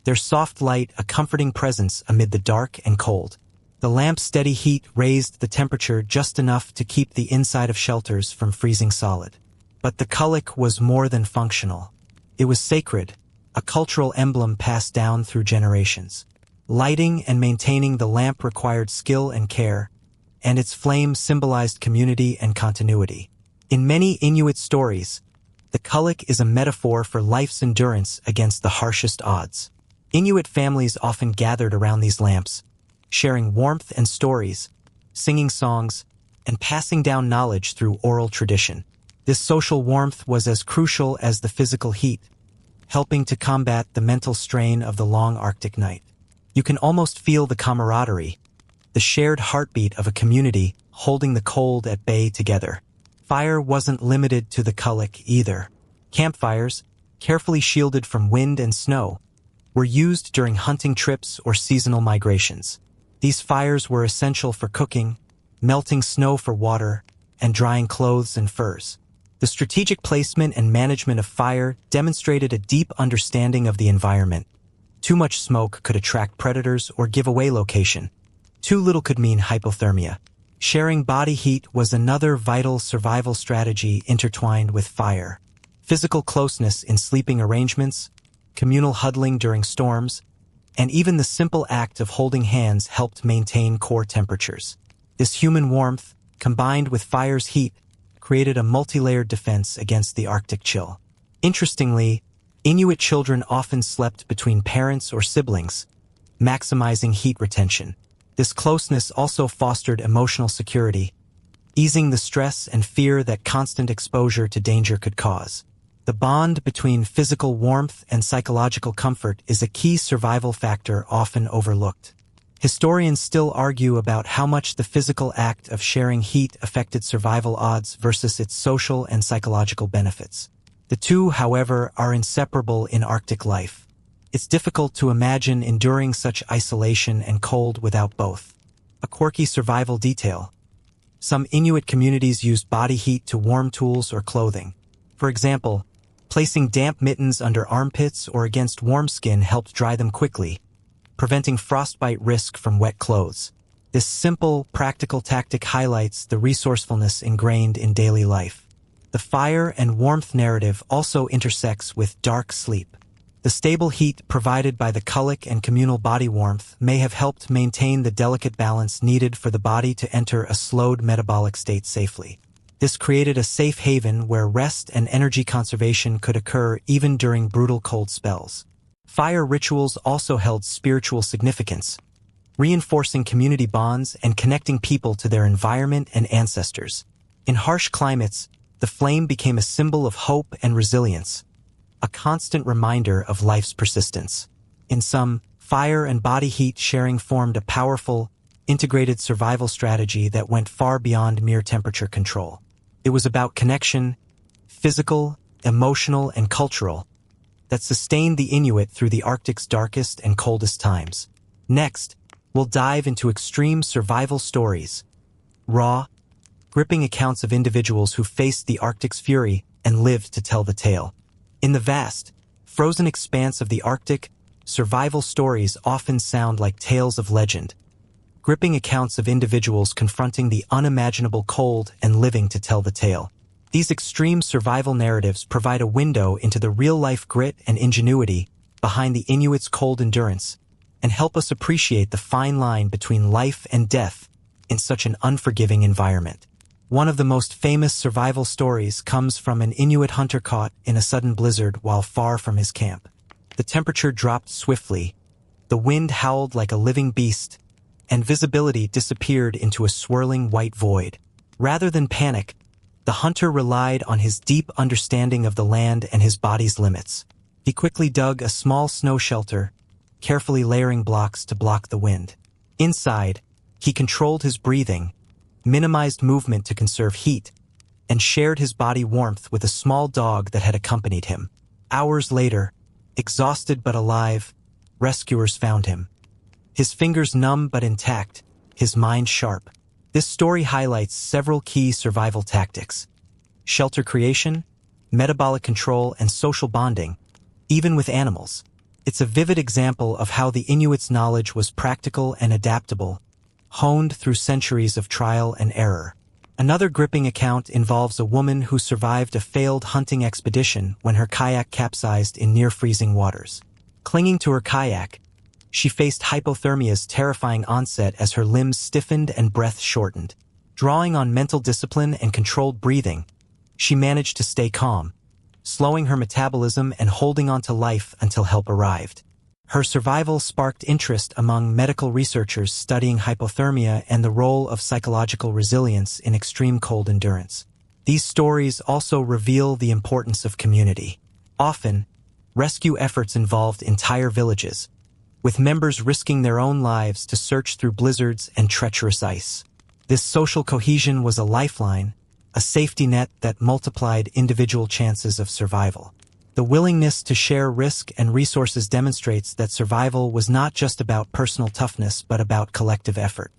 [SPEAKER 1] Their soft light a comforting presence amid the dark and cold. The lamp's steady heat raised the temperature just enough to keep the inside of shelters from freezing solid. But the kullik was more than functional. It was sacred, a cultural emblem passed down through generations. Lighting and maintaining the lamp required skill and care, and its flame symbolized community and continuity. In many Inuit stories, the kullik is a metaphor for life's endurance against the harshest odds. Inuit families often gathered around these lamps, sharing warmth and stories, singing songs, and passing down knowledge through oral tradition. This social warmth was as crucial as the physical heat, helping to combat the mental strain of the long Arctic night. You can almost feel the camaraderie, the shared heartbeat of a community holding the cold at bay together. Fire wasn't limited to the kullik either. Campfires, carefully shielded from wind and snow, were used during hunting trips or seasonal migrations. These fires were essential for cooking, melting snow for water, and drying clothes and furs. The strategic placement and management of fire demonstrated a deep understanding of the environment. Too much smoke could attract predators or give away location. Too little could mean hypothermia. Sharing body heat was another vital survival strategy intertwined with fire. Physical closeness in sleeping arrangements, communal huddling during storms, and even the simple act of holding hands helped maintain core temperatures. This human warmth, combined with fire's heat, created a multi-layered defense against the Arctic chill. Interestingly, Inuit children often slept between parents or siblings, maximizing heat retention. This closeness also fostered emotional security, easing the stress and fear that constant exposure to danger could cause. The bond between physical warmth and psychological comfort is a key survival factor often overlooked. Historians still argue about how much the physical act of sharing heat affected survival odds versus its social and psychological benefits. The two, however, are inseparable in Arctic life. It's difficult to imagine enduring such isolation and cold without both. A quirky survival detail. Some Inuit communities used body heat to warm tools or clothing. For example, placing damp mittens under armpits or against warm skin helped dry them quickly, preventing frostbite risk from wet clothes. This simple, practical tactic highlights the resourcefulness ingrained in daily life. The fire and warmth narrative also intersects with dark sleep. The stable heat provided by the kulak and communal body warmth may have helped maintain the delicate balance needed for the body to enter a slowed metabolic state safely. This created a safe haven where rest and energy conservation could occur even during brutal cold spells. Fire rituals also held spiritual significance, reinforcing community bonds and connecting people to their environment and ancestors. In harsh climates, the flame became a symbol of hope and resilience, a constant reminder of life's persistence. In some, fire and body heat sharing formed a powerful, integrated survival strategy that went far beyond mere temperature control. It was about connection, physical, emotional, and cultural, that sustained the Inuit through the Arctic's darkest and coldest times. Next, we'll dive into extreme survival stories, raw, gripping accounts of individuals who faced the Arctic's fury and lived to tell the tale. In the vast, frozen expanse of the Arctic, survival stories often sound like tales of legend, gripping accounts of individuals confronting the unimaginable cold and living to tell the tale. These extreme survival narratives provide a window into the real-life grit and ingenuity behind the Inuits' cold endurance and help us appreciate the fine line between life and death in such an unforgiving environment. One of the most famous survival stories comes from an Inuit hunter caught in a sudden blizzard while far from his camp. The temperature dropped swiftly, the wind howled like a living beast, and visibility disappeared into a swirling white void. Rather than panic, the hunter relied on his deep understanding of the land and his body's limits. He quickly dug a small snow shelter, carefully layering blocks to block the wind. Inside, he controlled his breathing, minimized movement to conserve heat, and shared his body warmth with a small dog that had accompanied him. Hours later, exhausted but alive, rescuers found him. His fingers numb but intact, his mind sharp. This story highlights several key survival tactics: shelter creation, metabolic control, and social bonding, even with animals. It's a vivid example of how the Inuits' knowledge was practical and adaptable, honed through centuries of trial and error. Another gripping account involves a woman who survived a failed hunting expedition when her kayak capsized in near-freezing waters. Clinging to her kayak, she faced hypothermia's terrifying onset as her limbs stiffened and breath shortened. Drawing on mental discipline and controlled breathing, she managed to stay calm, slowing her metabolism and holding on to life until help arrived. Her survival sparked interest among medical researchers studying hypothermia and the role of psychological resilience in extreme cold endurance. These stories also reveal the importance of community. Often, rescue efforts involved entire villages, with members risking their own lives to search through blizzards and treacherous ice. This social cohesion was a lifeline, a safety net that multiplied individual chances of survival. The willingness to share risk and resources demonstrates that survival was not just about personal toughness but about collective effort.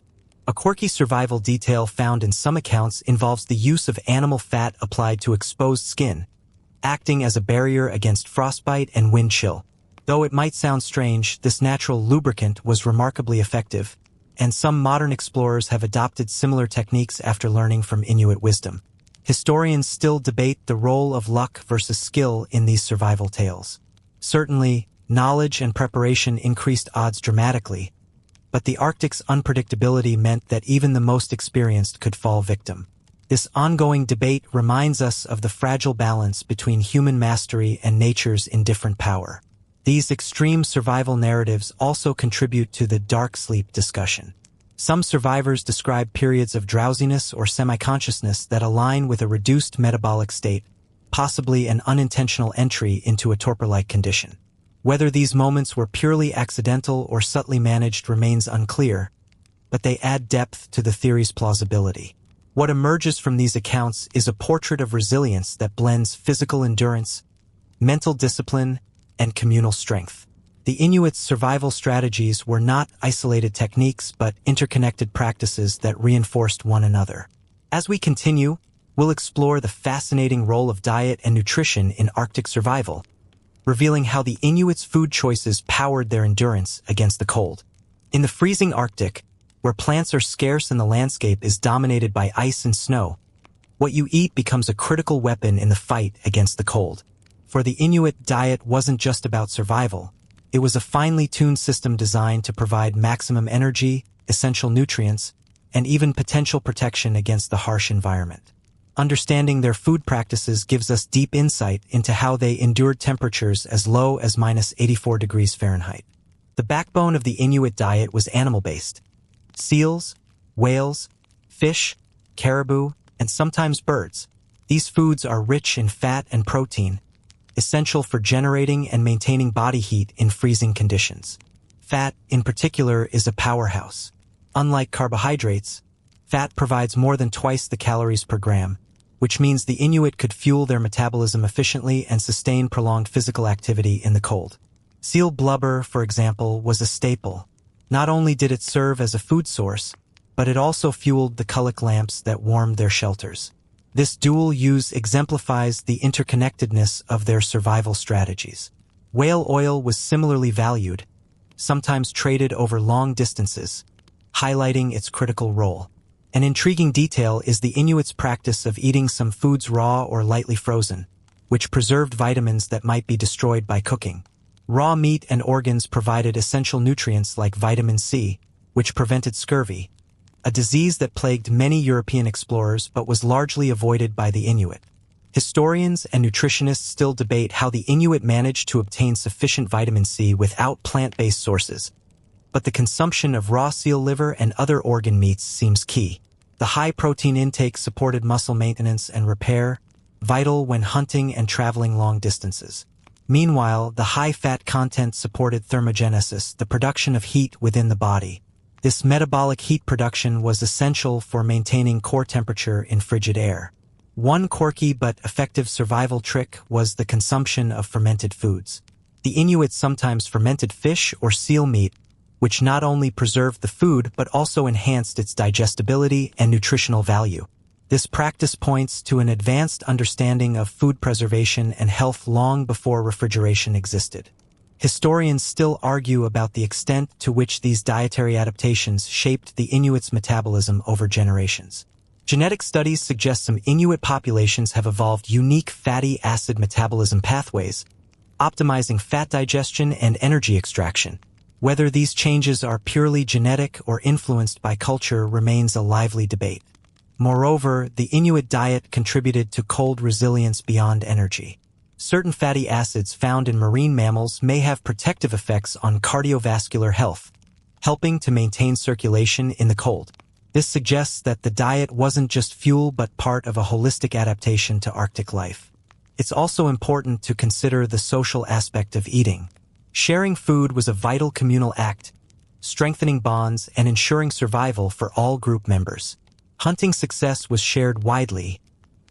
[SPEAKER 1] A quirky survival detail found in some accounts involves the use of animal fat applied to exposed skin, acting as a barrier against frostbite and wind chill. Though it might sound strange, this natural lubricant was remarkably effective, and some modern explorers have adopted similar techniques after learning from Inuit wisdom. Historians still debate the role of luck versus skill in these survival tales. Certainly, knowledge and preparation increased odds dramatically, but the Arctic's unpredictability meant that even the most experienced could fall victim. This ongoing debate reminds us of the fragile balance between human mastery and nature's indifferent power. These extreme survival narratives also contribute to the dark sleep discussion. Some survivors describe periods of drowsiness or semi-consciousness that align with a reduced metabolic state, possibly an unintentional entry into a torpor-like condition. Whether these moments were purely accidental or subtly managed remains unclear, but they add depth to the theory's plausibility. What emerges from these accounts is a portrait of resilience that blends physical endurance, mental discipline, and communal strength. The Inuits' survival strategies were not isolated techniques but interconnected practices that reinforced one another. As we continue, we'll explore the fascinating role of diet and nutrition in Arctic survival, revealing how the Inuits' food choices powered their endurance against the cold. In the freezing Arctic, where plants are scarce and the landscape is dominated by ice and snow, what you eat becomes a critical weapon in the fight against the cold. For the Inuit, diet wasn't just about survival. It was a finely tuned system designed to provide maximum energy, essential nutrients, and even potential protection against the harsh environment. Understanding their food practices gives us deep insight into how they endured temperatures as low as -84 degrees Fahrenheit. The backbone of the Inuit diet was animal-based. Seals, whales, fish, caribou, and sometimes birds. These foods are rich in fat and protein, essential for generating and maintaining body heat in freezing conditions. Fat, in particular, is a powerhouse. Unlike carbohydrates, fat provides more than twice the calories per gram, which means the Inuit could fuel their metabolism efficiently and sustain prolonged physical activity in the cold. Seal blubber, for example, was a staple. Not only did it serve as a food source, but it also fueled the cullic lamps that warmed their shelters. This dual use exemplifies the interconnectedness of their survival strategies. Whale oil was similarly valued, sometimes traded over long distances, highlighting its critical role. An intriguing detail is the Inuits' practice of eating some foods raw or lightly frozen, which preserved vitamins that might be destroyed by cooking. Raw meat and organs provided essential nutrients like vitamin C, which prevented scurvy, a disease that plagued many European explorers but was largely avoided by the Inuit. Historians and nutritionists still debate how the Inuit managed to obtain sufficient vitamin C without plant-based sources, but the consumption of raw seal liver and other organ meats seems key. The high protein intake supported muscle maintenance and repair, vital when hunting and traveling long distances. Meanwhile, the high fat content supported thermogenesis, the production of heat within the body. This metabolic heat production was essential for maintaining core temperature in frigid air. One quirky but effective survival trick was the consumption of fermented foods. The Inuit sometimes fermented fish or seal meat, which not only preserved the food but also enhanced its digestibility and nutritional value. This practice points to an advanced understanding of food preservation and health long before refrigeration existed. Historians still argue about the extent to which these dietary adaptations shaped the Inuits' metabolism over generations. Genetic studies suggest some Inuit populations have evolved unique fatty acid metabolism pathways, optimizing fat digestion and energy extraction. Whether these changes are purely genetic or influenced by culture remains a lively debate. Moreover, the Inuit diet contributed to cold resilience beyond energy. Certain fatty acids found in marine mammals may have protective effects on cardiovascular health, helping to maintain circulation in the cold. This suggests that the diet wasn't just fuel but part of a holistic adaptation to Arctic life. It's also important to consider the social aspect of eating. Sharing food was a vital communal act, strengthening bonds and ensuring survival for all group members. Hunting success was shared widely,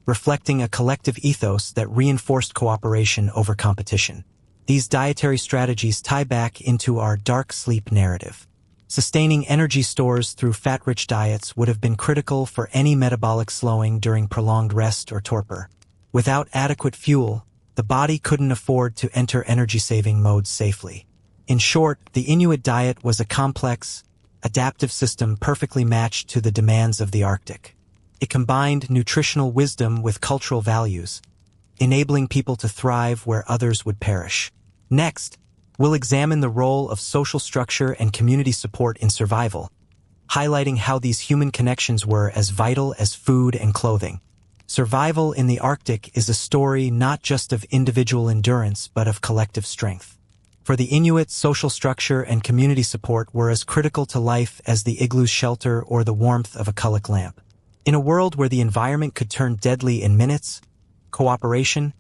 [SPEAKER 1] reflecting a collective ethos that reinforced cooperation over competition. These dietary strategies tie back into our dark sleep narrative. Sustaining energy stores through fat-rich diets would have been critical for any metabolic slowing during prolonged rest or torpor. Without adequate fuel, the body couldn't afford to enter energy-saving modes safely. In short, the Inuit diet was a complex, adaptive system perfectly matched to the demands of the Arctic. It combined nutritional wisdom with cultural values, enabling people to thrive where others would perish. Next, we'll examine the role of social structure and community support in survival, highlighting how these human connections were as vital as food and clothing. Survival in the Arctic is a story not just of individual endurance but of collective strength. For the Inuit, social structure and community support were as critical to life as the igloo's shelter or the warmth of a kuluk lamp. In a world where the environment could turn deadly in minutes, cooperation,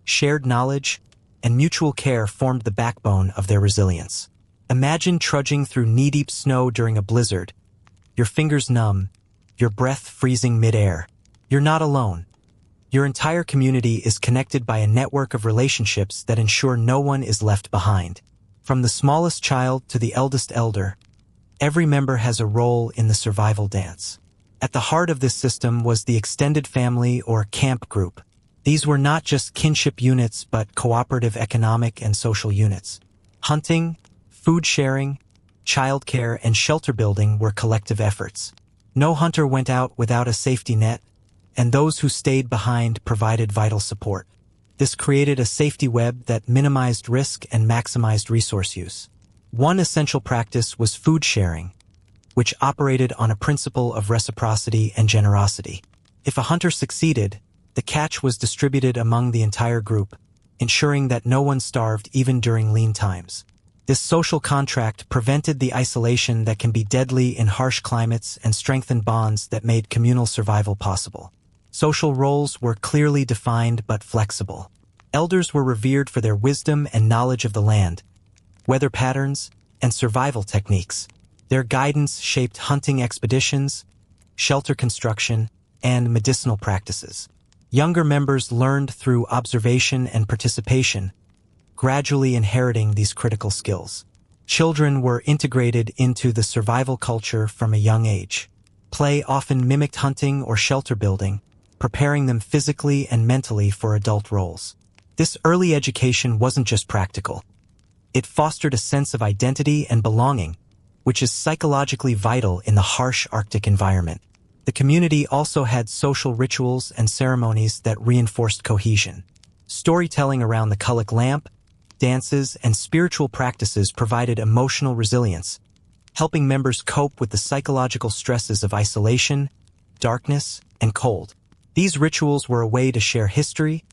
[SPEAKER 1] shared knowledge, and mutual care formed the backbone of their resilience. Imagine trudging through knee-deep snow during a blizzard, your fingers numb, your breath freezing mid-air. You're not alone. Your entire community is connected by a network of relationships that ensure no one is left behind. From the smallest child to the eldest elder, every member has a role in the survival dance. At the heart of this system was the extended family or camp group. These were not just kinship units but cooperative economic and social units. Hunting, food sharing, childcare, and shelter building were collective efforts. No hunter went out without a safety net, and those who stayed behind provided vital support. This created a safety web that minimized risk and maximized resource use. One essential practice was food sharing, which operated on a principle of reciprocity and generosity. If a hunter succeeded, the catch was distributed among the entire group, ensuring that no one starved even during lean times. This social contract prevented the isolation that can be deadly in harsh climates and strengthened bonds that made communal survival possible. Social roles were clearly defined but flexible. Elders were revered for their wisdom and knowledge of the land, weather patterns, and survival techniques. Their guidance shaped hunting expeditions, shelter construction, and medicinal practices. Younger members learned through observation and participation, gradually inheriting these critical skills. Children were integrated into the survival culture from a young age. Play often mimicked hunting or shelter building, preparing them physically and mentally for adult roles. This early education wasn't just practical. It fostered a sense of identity and belonging, which is psychologically vital in the harsh Arctic environment. The community also had social rituals and ceremonies that reinforced cohesion. Storytelling around the kuluk lamp, dances, and spiritual practices provided emotional resilience, helping members cope with the psychological stresses of isolation, darkness, and cold. These rituals were a way to share history,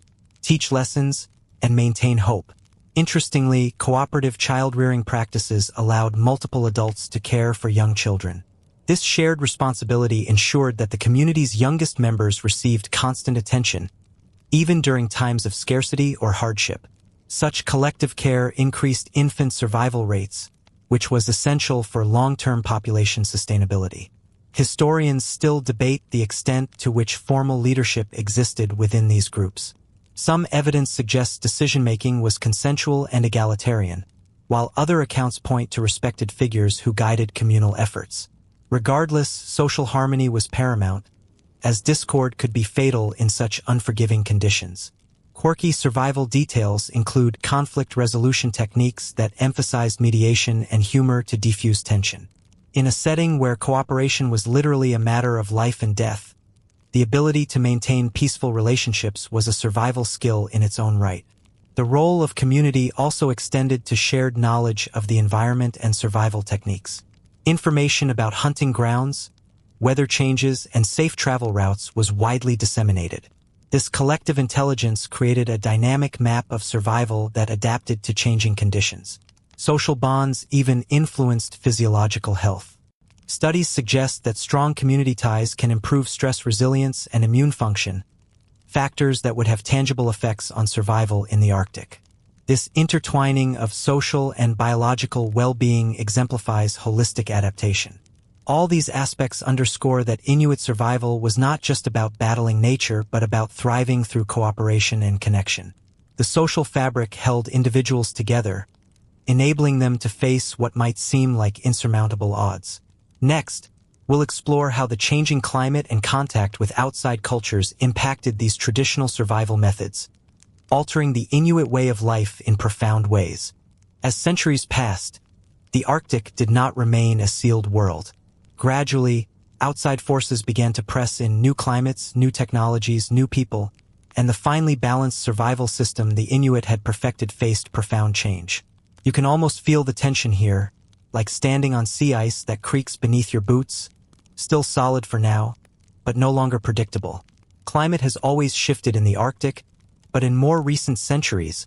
[SPEAKER 1] teach lessons, and maintain hope. Interestingly, cooperative child-rearing practices allowed multiple adults to care for young children. This shared responsibility ensured that the community's youngest members received constant attention, even during times of scarcity or hardship. Such collective care increased infant survival rates, which was essential for long-term population sustainability. Historians still debate the extent to which formal leadership existed within these groups. Some evidence suggests decision-making was consensual and egalitarian, while other accounts point to respected figures who guided communal efforts. Regardless, social harmony was paramount, as discord could be fatal in such unforgiving conditions. Quirky survival details include conflict resolution techniques that emphasized mediation and humor to defuse tension. In a setting where cooperation was literally a matter of life and death, the ability to maintain peaceful relationships was a survival skill in its own right. The role of community also extended to shared knowledge of the environment and survival techniques. Information about hunting grounds, weather changes, and safe travel routes was widely disseminated. This collective intelligence created a dynamic map of survival that adapted to changing conditions. Social bonds even influenced physiological health. Studies suggest that strong community ties can improve stress resilience and immune function, factors that would have tangible effects on survival in the Arctic. This intertwining of social and biological well-being exemplifies holistic adaptation. All these aspects underscore that Inuit survival was not just about battling nature, but about thriving through cooperation and connection. The social fabric held individuals together, enabling them to face what might seem like insurmountable odds. Next, we'll explore how the changing climate and contact with outside cultures impacted these traditional survival methods, altering the Inuit way of life in profound ways. As centuries passed, the Arctic did not remain a sealed world. Gradually, outside forces began to press in: new climates, new technologies, new people, and the finely balanced survival system the Inuit had perfected faced profound change. You can almost feel the tension here, like standing on sea ice that creaks beneath your boots, still solid for now, but no longer predictable. Climate has always shifted in the Arctic, but in more recent centuries,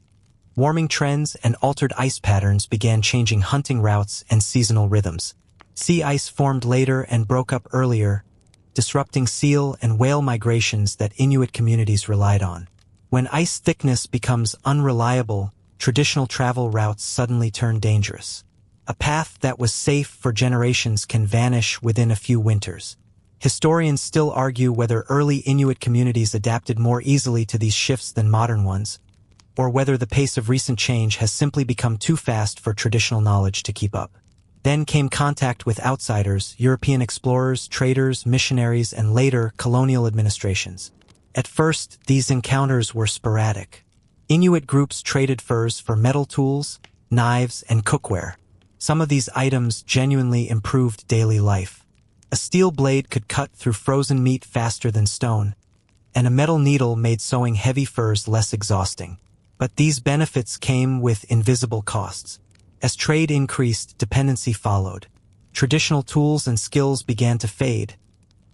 [SPEAKER 1] Warming trends and altered ice patterns began changing hunting routes and seasonal rhythms. Sea ice formed later and broke up earlier, disrupting seal and whale migrations that Inuit communities relied on. When ice thickness becomes unreliable, traditional travel routes suddenly turn dangerous. A path that was safe for generations can vanish within a few winters. Historians still argue whether early Inuit communities adapted more easily to these shifts than modern ones, or whether the pace of recent change has simply become too fast for traditional knowledge to keep up. Then came contact with outsiders, European explorers, traders, missionaries, and later colonial administrations. At first, these encounters were sporadic. Inuit groups traded furs for metal tools, knives, and cookware. Some of these items genuinely improved daily life. A steel blade could cut through frozen meat faster than stone, and a metal needle made sewing heavy furs less exhausting. But these benefits came with invisible costs. As trade increased, dependency followed. Traditional tools and skills began to fade,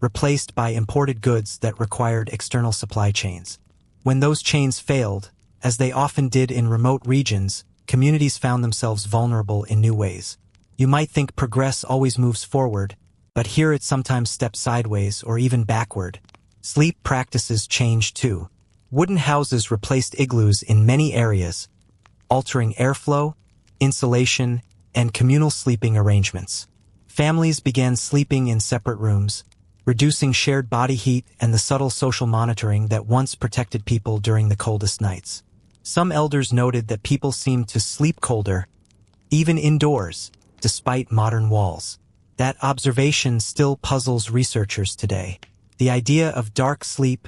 [SPEAKER 1] replaced by imported goods that required external supply chains. When those chains failed, as they often did in remote regions, communities found themselves vulnerable in new ways. You might think progress always moves forward, but here it sometimes steps sideways or even backward. Sleep practices changed too. Wooden houses replaced igloos in many areas, altering airflow, insulation, and communal sleeping arrangements. Families began sleeping in separate rooms, reducing shared body heat and the subtle social monitoring that once protected people during the coldest nights. Some elders noted that people seemed to sleep colder, even indoors, despite modern walls. That observation still puzzles researchers today. The idea of dark sleep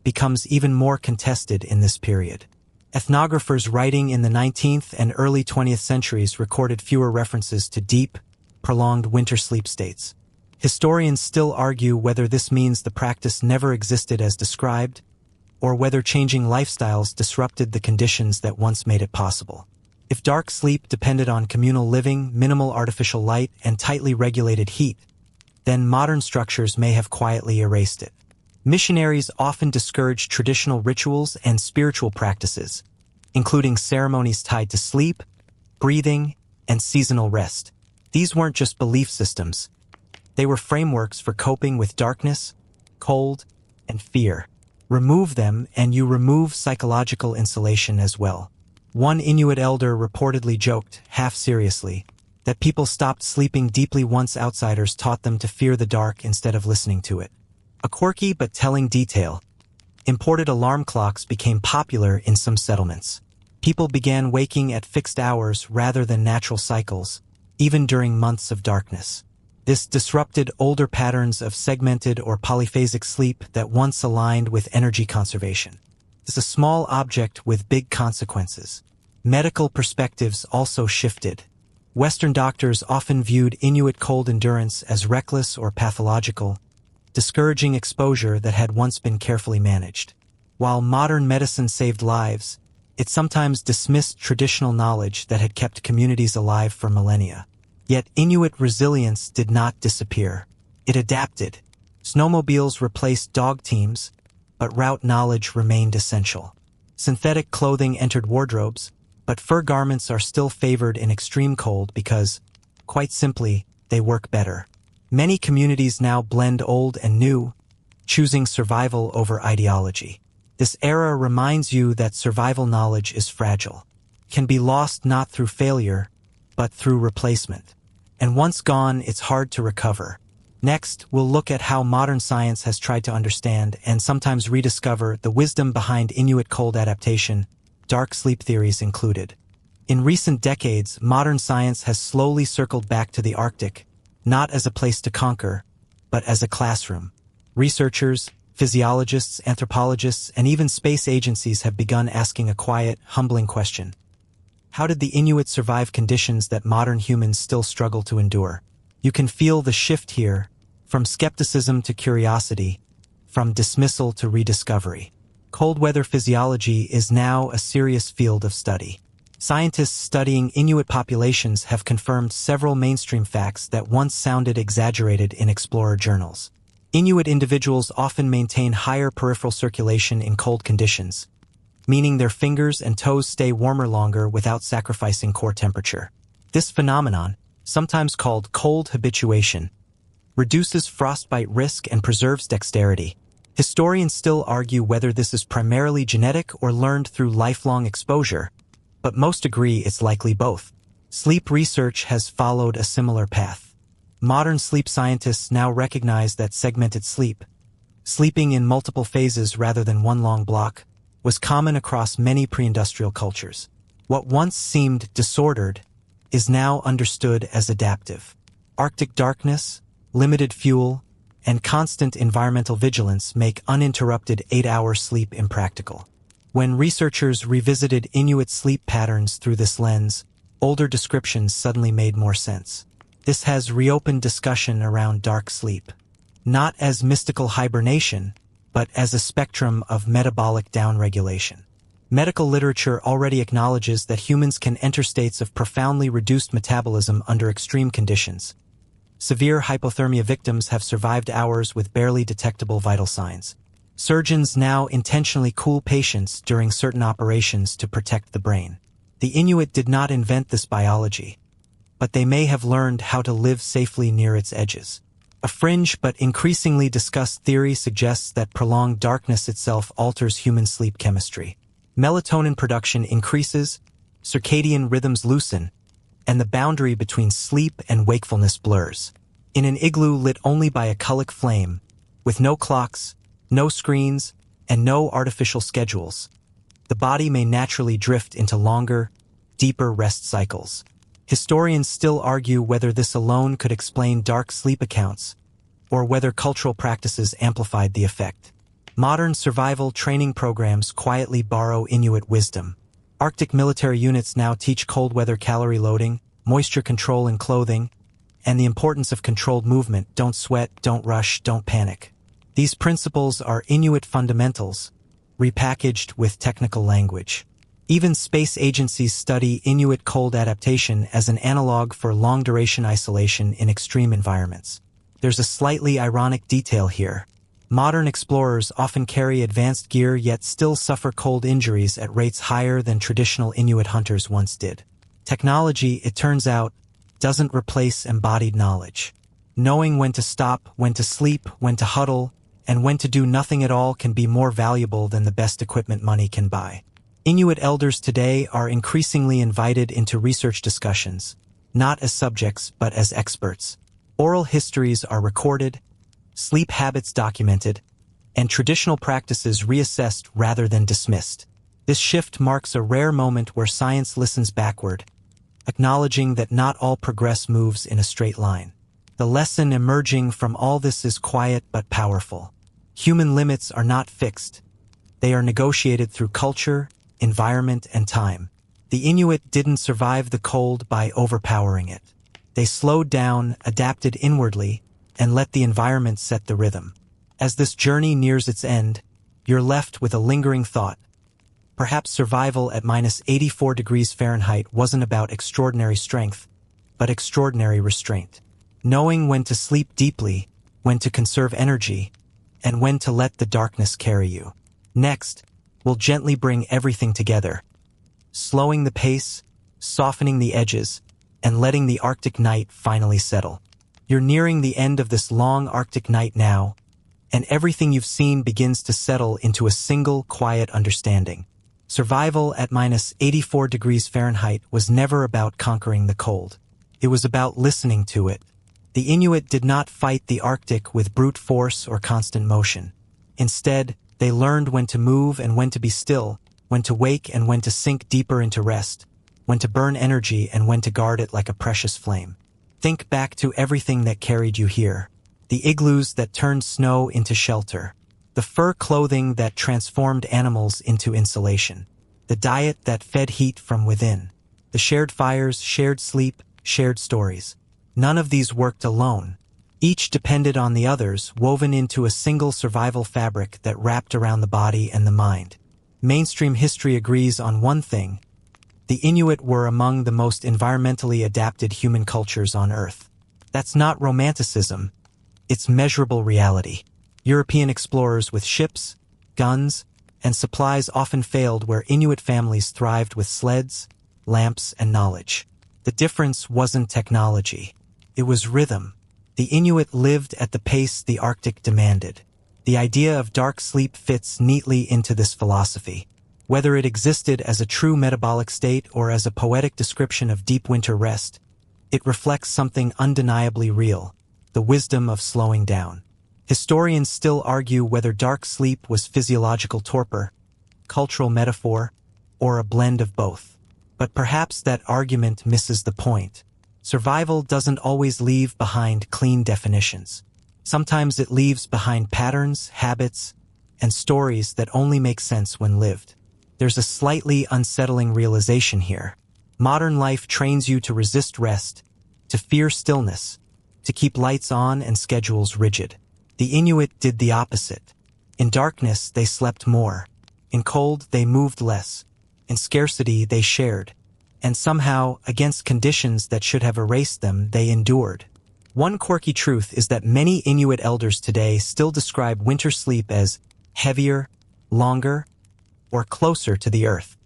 [SPEAKER 1] becomes even more contested in this period. Ethnographers writing in the 19th and early 20th centuries recorded fewer references to deep, prolonged winter sleep states. Historians still argue whether this means the practice never existed as described, or whether changing lifestyles disrupted the conditions that once made it possible. If dark sleep depended on communal living, minimal artificial light, and tightly regulated heat, then modern structures may have quietly erased it. Missionaries often discouraged traditional rituals and spiritual practices, including ceremonies tied to sleep, breathing, and seasonal rest. These weren't just belief systems. They were frameworks for coping with darkness, cold, and fear. Remove them and you remove psychological insulation as well. One Inuit elder reportedly joked, half seriously, that people stopped sleeping deeply once outsiders taught them to fear the dark instead of listening to it. A quirky but telling detail: imported alarm clocks became popular in some settlements. People began waking at fixed hours rather than natural cycles, even during months of darkness. This disrupted older patterns of segmented or polyphasic sleep that once aligned with energy conservation. It's a small object with big consequences. Medical perspectives also shifted. Western doctors often viewed Inuit cold endurance as reckless or pathological, discouraging exposure that had once been carefully managed. While modern medicine saved lives, it sometimes dismissed traditional knowledge that had kept communities alive for millennia. Yet Inuit resilience did not disappear. It adapted. Snowmobiles replaced dog teams, but route knowledge remained essential. Synthetic clothing entered wardrobes, but fur garments are still favored in extreme cold because, quite simply, they work better. Many communities now blend old and new, choosing survival over ideology. This era reminds you that survival knowledge is fragile, can be lost not through failure, but through replacement. And once gone, it's hard to recover. Next, we'll look at how modern science has tried to understand and sometimes rediscover the wisdom behind Inuit cold adaptation, dark sleep theories included. In recent decades, modern science has slowly circled back to the Arctic, not as a place to conquer, but as a classroom. Researchers, physiologists, anthropologists, and even space agencies have begun asking a quiet, humbling question. How did the Inuit survive conditions that modern humans still struggle to endure? You can feel the shift here, from skepticism to curiosity, from dismissal to rediscovery. Cold weather physiology is now a serious field of study. Scientists studying Inuit populations have confirmed several mainstream facts that once sounded exaggerated in explorer journals. Inuit individuals often maintain higher peripheral circulation in cold conditions, meaning their fingers and toes stay warmer longer without sacrificing core temperature. This phenomenon, sometimes called cold habituation, reduces frostbite risk and preserves dexterity. Historians still argue whether this is primarily genetic or learned through lifelong exposure, but most agree it's likely both. Sleep research has followed a similar path. Modern sleep scientists now recognize that segmented sleep, sleeping in multiple phases rather than one long block, was common across many pre-industrial cultures. What once seemed disordered is now understood as adaptive. Arctic darkness, limited fuel, and constant environmental vigilance make uninterrupted 8-hour sleep impractical. When researchers revisited Inuit sleep patterns through this lens, older descriptions suddenly made more sense. This has reopened discussion around dark sleep, not as mystical hibernation, but as a spectrum of metabolic downregulation. Medical literature already acknowledges that humans can enter states of profoundly reduced metabolism under extreme conditions. Severe hypothermia victims have survived hours with barely detectable vital signs. Surgeons now intentionally cool patients during certain operations to protect the brain. The Inuit did not invent this biology, but they may have learned how to live safely near its edges. A fringe but increasingly discussed theory suggests that prolonged darkness itself alters human sleep chemistry. Melatonin production increases, circadian rhythms loosen, and the boundary between sleep and wakefulness blurs. In an igloo lit only by a cullic flame, with no clocks, no screens, and no artificial schedules, the body may naturally drift into longer, deeper rest cycles. Historians still argue whether this alone could explain dark sleep accounts, or whether cultural practices amplified the effect. Modern survival training programs quietly borrow Inuit wisdom. Arctic military units now teach cold weather calorie loading, moisture control in clothing, and the importance of controlled movement. Don't sweat, don't rush, don't panic. These principles are Inuit fundamentals, repackaged with technical language. Even space agencies study Inuit cold adaptation as an analog for long-duration isolation in extreme environments. There's a slightly ironic detail here. Modern explorers often carry advanced gear yet still suffer cold injuries at rates higher than traditional Inuit hunters once did. Technology, it turns out, doesn't replace embodied knowledge. Knowing when to stop, when to sleep, when to huddle, and when to do nothing at all can be more valuable than the best equipment money can buy. Inuit elders today are increasingly invited into research discussions, not as subjects but as experts. Oral histories are recorded, sleep habits documented, and traditional practices reassessed rather than dismissed. This shift marks a rare moment where science listens backward, acknowledging that not all progress moves in a straight line. The lesson emerging from all this is quiet but powerful. Human limits are not fixed. They are negotiated through culture, environment, and time. The Inuit didn't survive the cold by overpowering it. They slowed down, adapted inwardly, and let the environment set the rhythm. As this journey nears its end, you're left with a lingering thought. Perhaps survival at -84 degrees Fahrenheit wasn't about extraordinary strength, but extraordinary restraint. Knowing when to sleep deeply, when to conserve energy, and when to let the darkness carry you. Next, we'll gently bring everything together, slowing the pace, softening the edges, and letting the Arctic night finally settle. You're nearing the end of this long Arctic night now, and everything you've seen begins to settle into a single, quiet understanding. Survival at -84 degrees Fahrenheit was never about conquering the cold. It was about listening to it. The Inuit did not fight the Arctic with brute force or constant motion. Instead, they learned when to move and when to be still, when to wake and when to sink deeper into rest, when to burn energy and when to guard it like a precious flame. Think back to everything that carried you here. The igloos that turned snow into shelter. The fur clothing that transformed animals into insulation. The diet that fed heat from within. The shared fires, shared sleep, shared stories. None of these worked alone. Each depended on the others, woven into a single survival fabric that wrapped around the body and the mind. Mainstream history agrees on one thing. The Inuit were among the most environmentally adapted human cultures on Earth. That's not romanticism. It's measurable reality. European explorers with ships, guns, and supplies often failed where Inuit families thrived with sleds, lamps, and knowledge. The difference wasn't technology. It was rhythm. The Inuit lived at the pace the Arctic demanded. The idea of dark sleep fits neatly into this philosophy. Whether it existed as a true metabolic state or as a poetic description of deep winter rest, it reflects something undeniably real, the wisdom of slowing down. Historians still argue whether dark sleep was physiological torpor, cultural metaphor, or a blend of both. But perhaps that argument misses the point. Survival doesn't always leave behind clean definitions. Sometimes it leaves behind patterns, habits, and stories that only make sense when lived. There's a slightly unsettling realization here. Modern life trains you to resist rest, to fear stillness, to keep lights on and schedules rigid. The Inuit did the opposite. In darkness, they slept more. In cold, they moved less. In scarcity, they shared. And somehow, against conditions that should have erased them, they endured. One quirky truth is that many Inuit elders today still describe winter sleep as heavier, longer, or closer to the earth.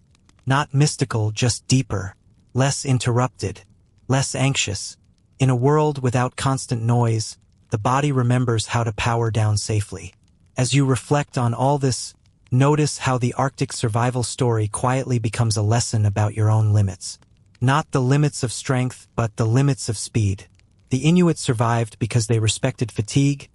[SPEAKER 1] Not mystical, just deeper, less interrupted, less anxious. In a world without constant noise, the body remembers how to power down safely. As you reflect on all this, notice how the Arctic survival story quietly becomes a lesson about your own limits. Not the limits of strength, but the limits of speed. The Inuit survived because they respected fatigue,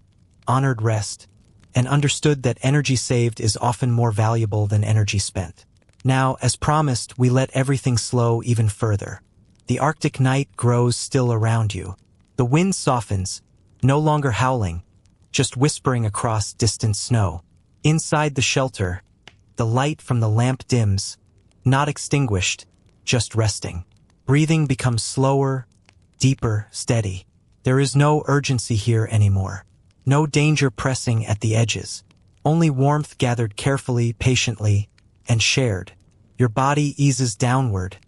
[SPEAKER 1] honored rest, and understood that energy saved is often more valuable than energy spent. Now, as promised, we let everything slow even further. The Arctic night grows still around you. The wind softens, no longer howling, just whispering across distant snow. Inside the shelter, the light from the lamp dims, not extinguished, just resting. Breathing becomes slower, deeper, steady. There is no urgency here anymore. No danger pressing at the edges. Only warmth gathered carefully, patiently, and shared. Your body eases downward,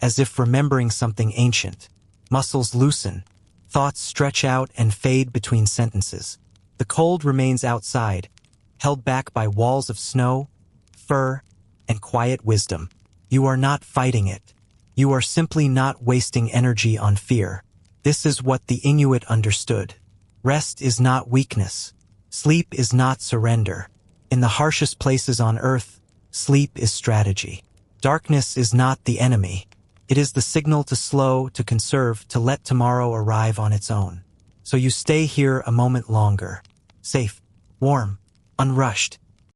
[SPEAKER 1] as if remembering something ancient. Muscles loosen. Thoughts stretch out and fade between sentences. The cold remains outside, held back by walls of snow, fur, and quiet wisdom. You are not fighting it. You are simply not wasting energy on fear. This is what the Inuit understood. Rest is not weakness. Sleep is not surrender. In the harshest places on earth, sleep is strategy. Darkness is not the enemy. It is the signal to slow, to conserve, to let tomorrow arrive on its own. So you stay here a moment longer. Safe, warm, unrushed,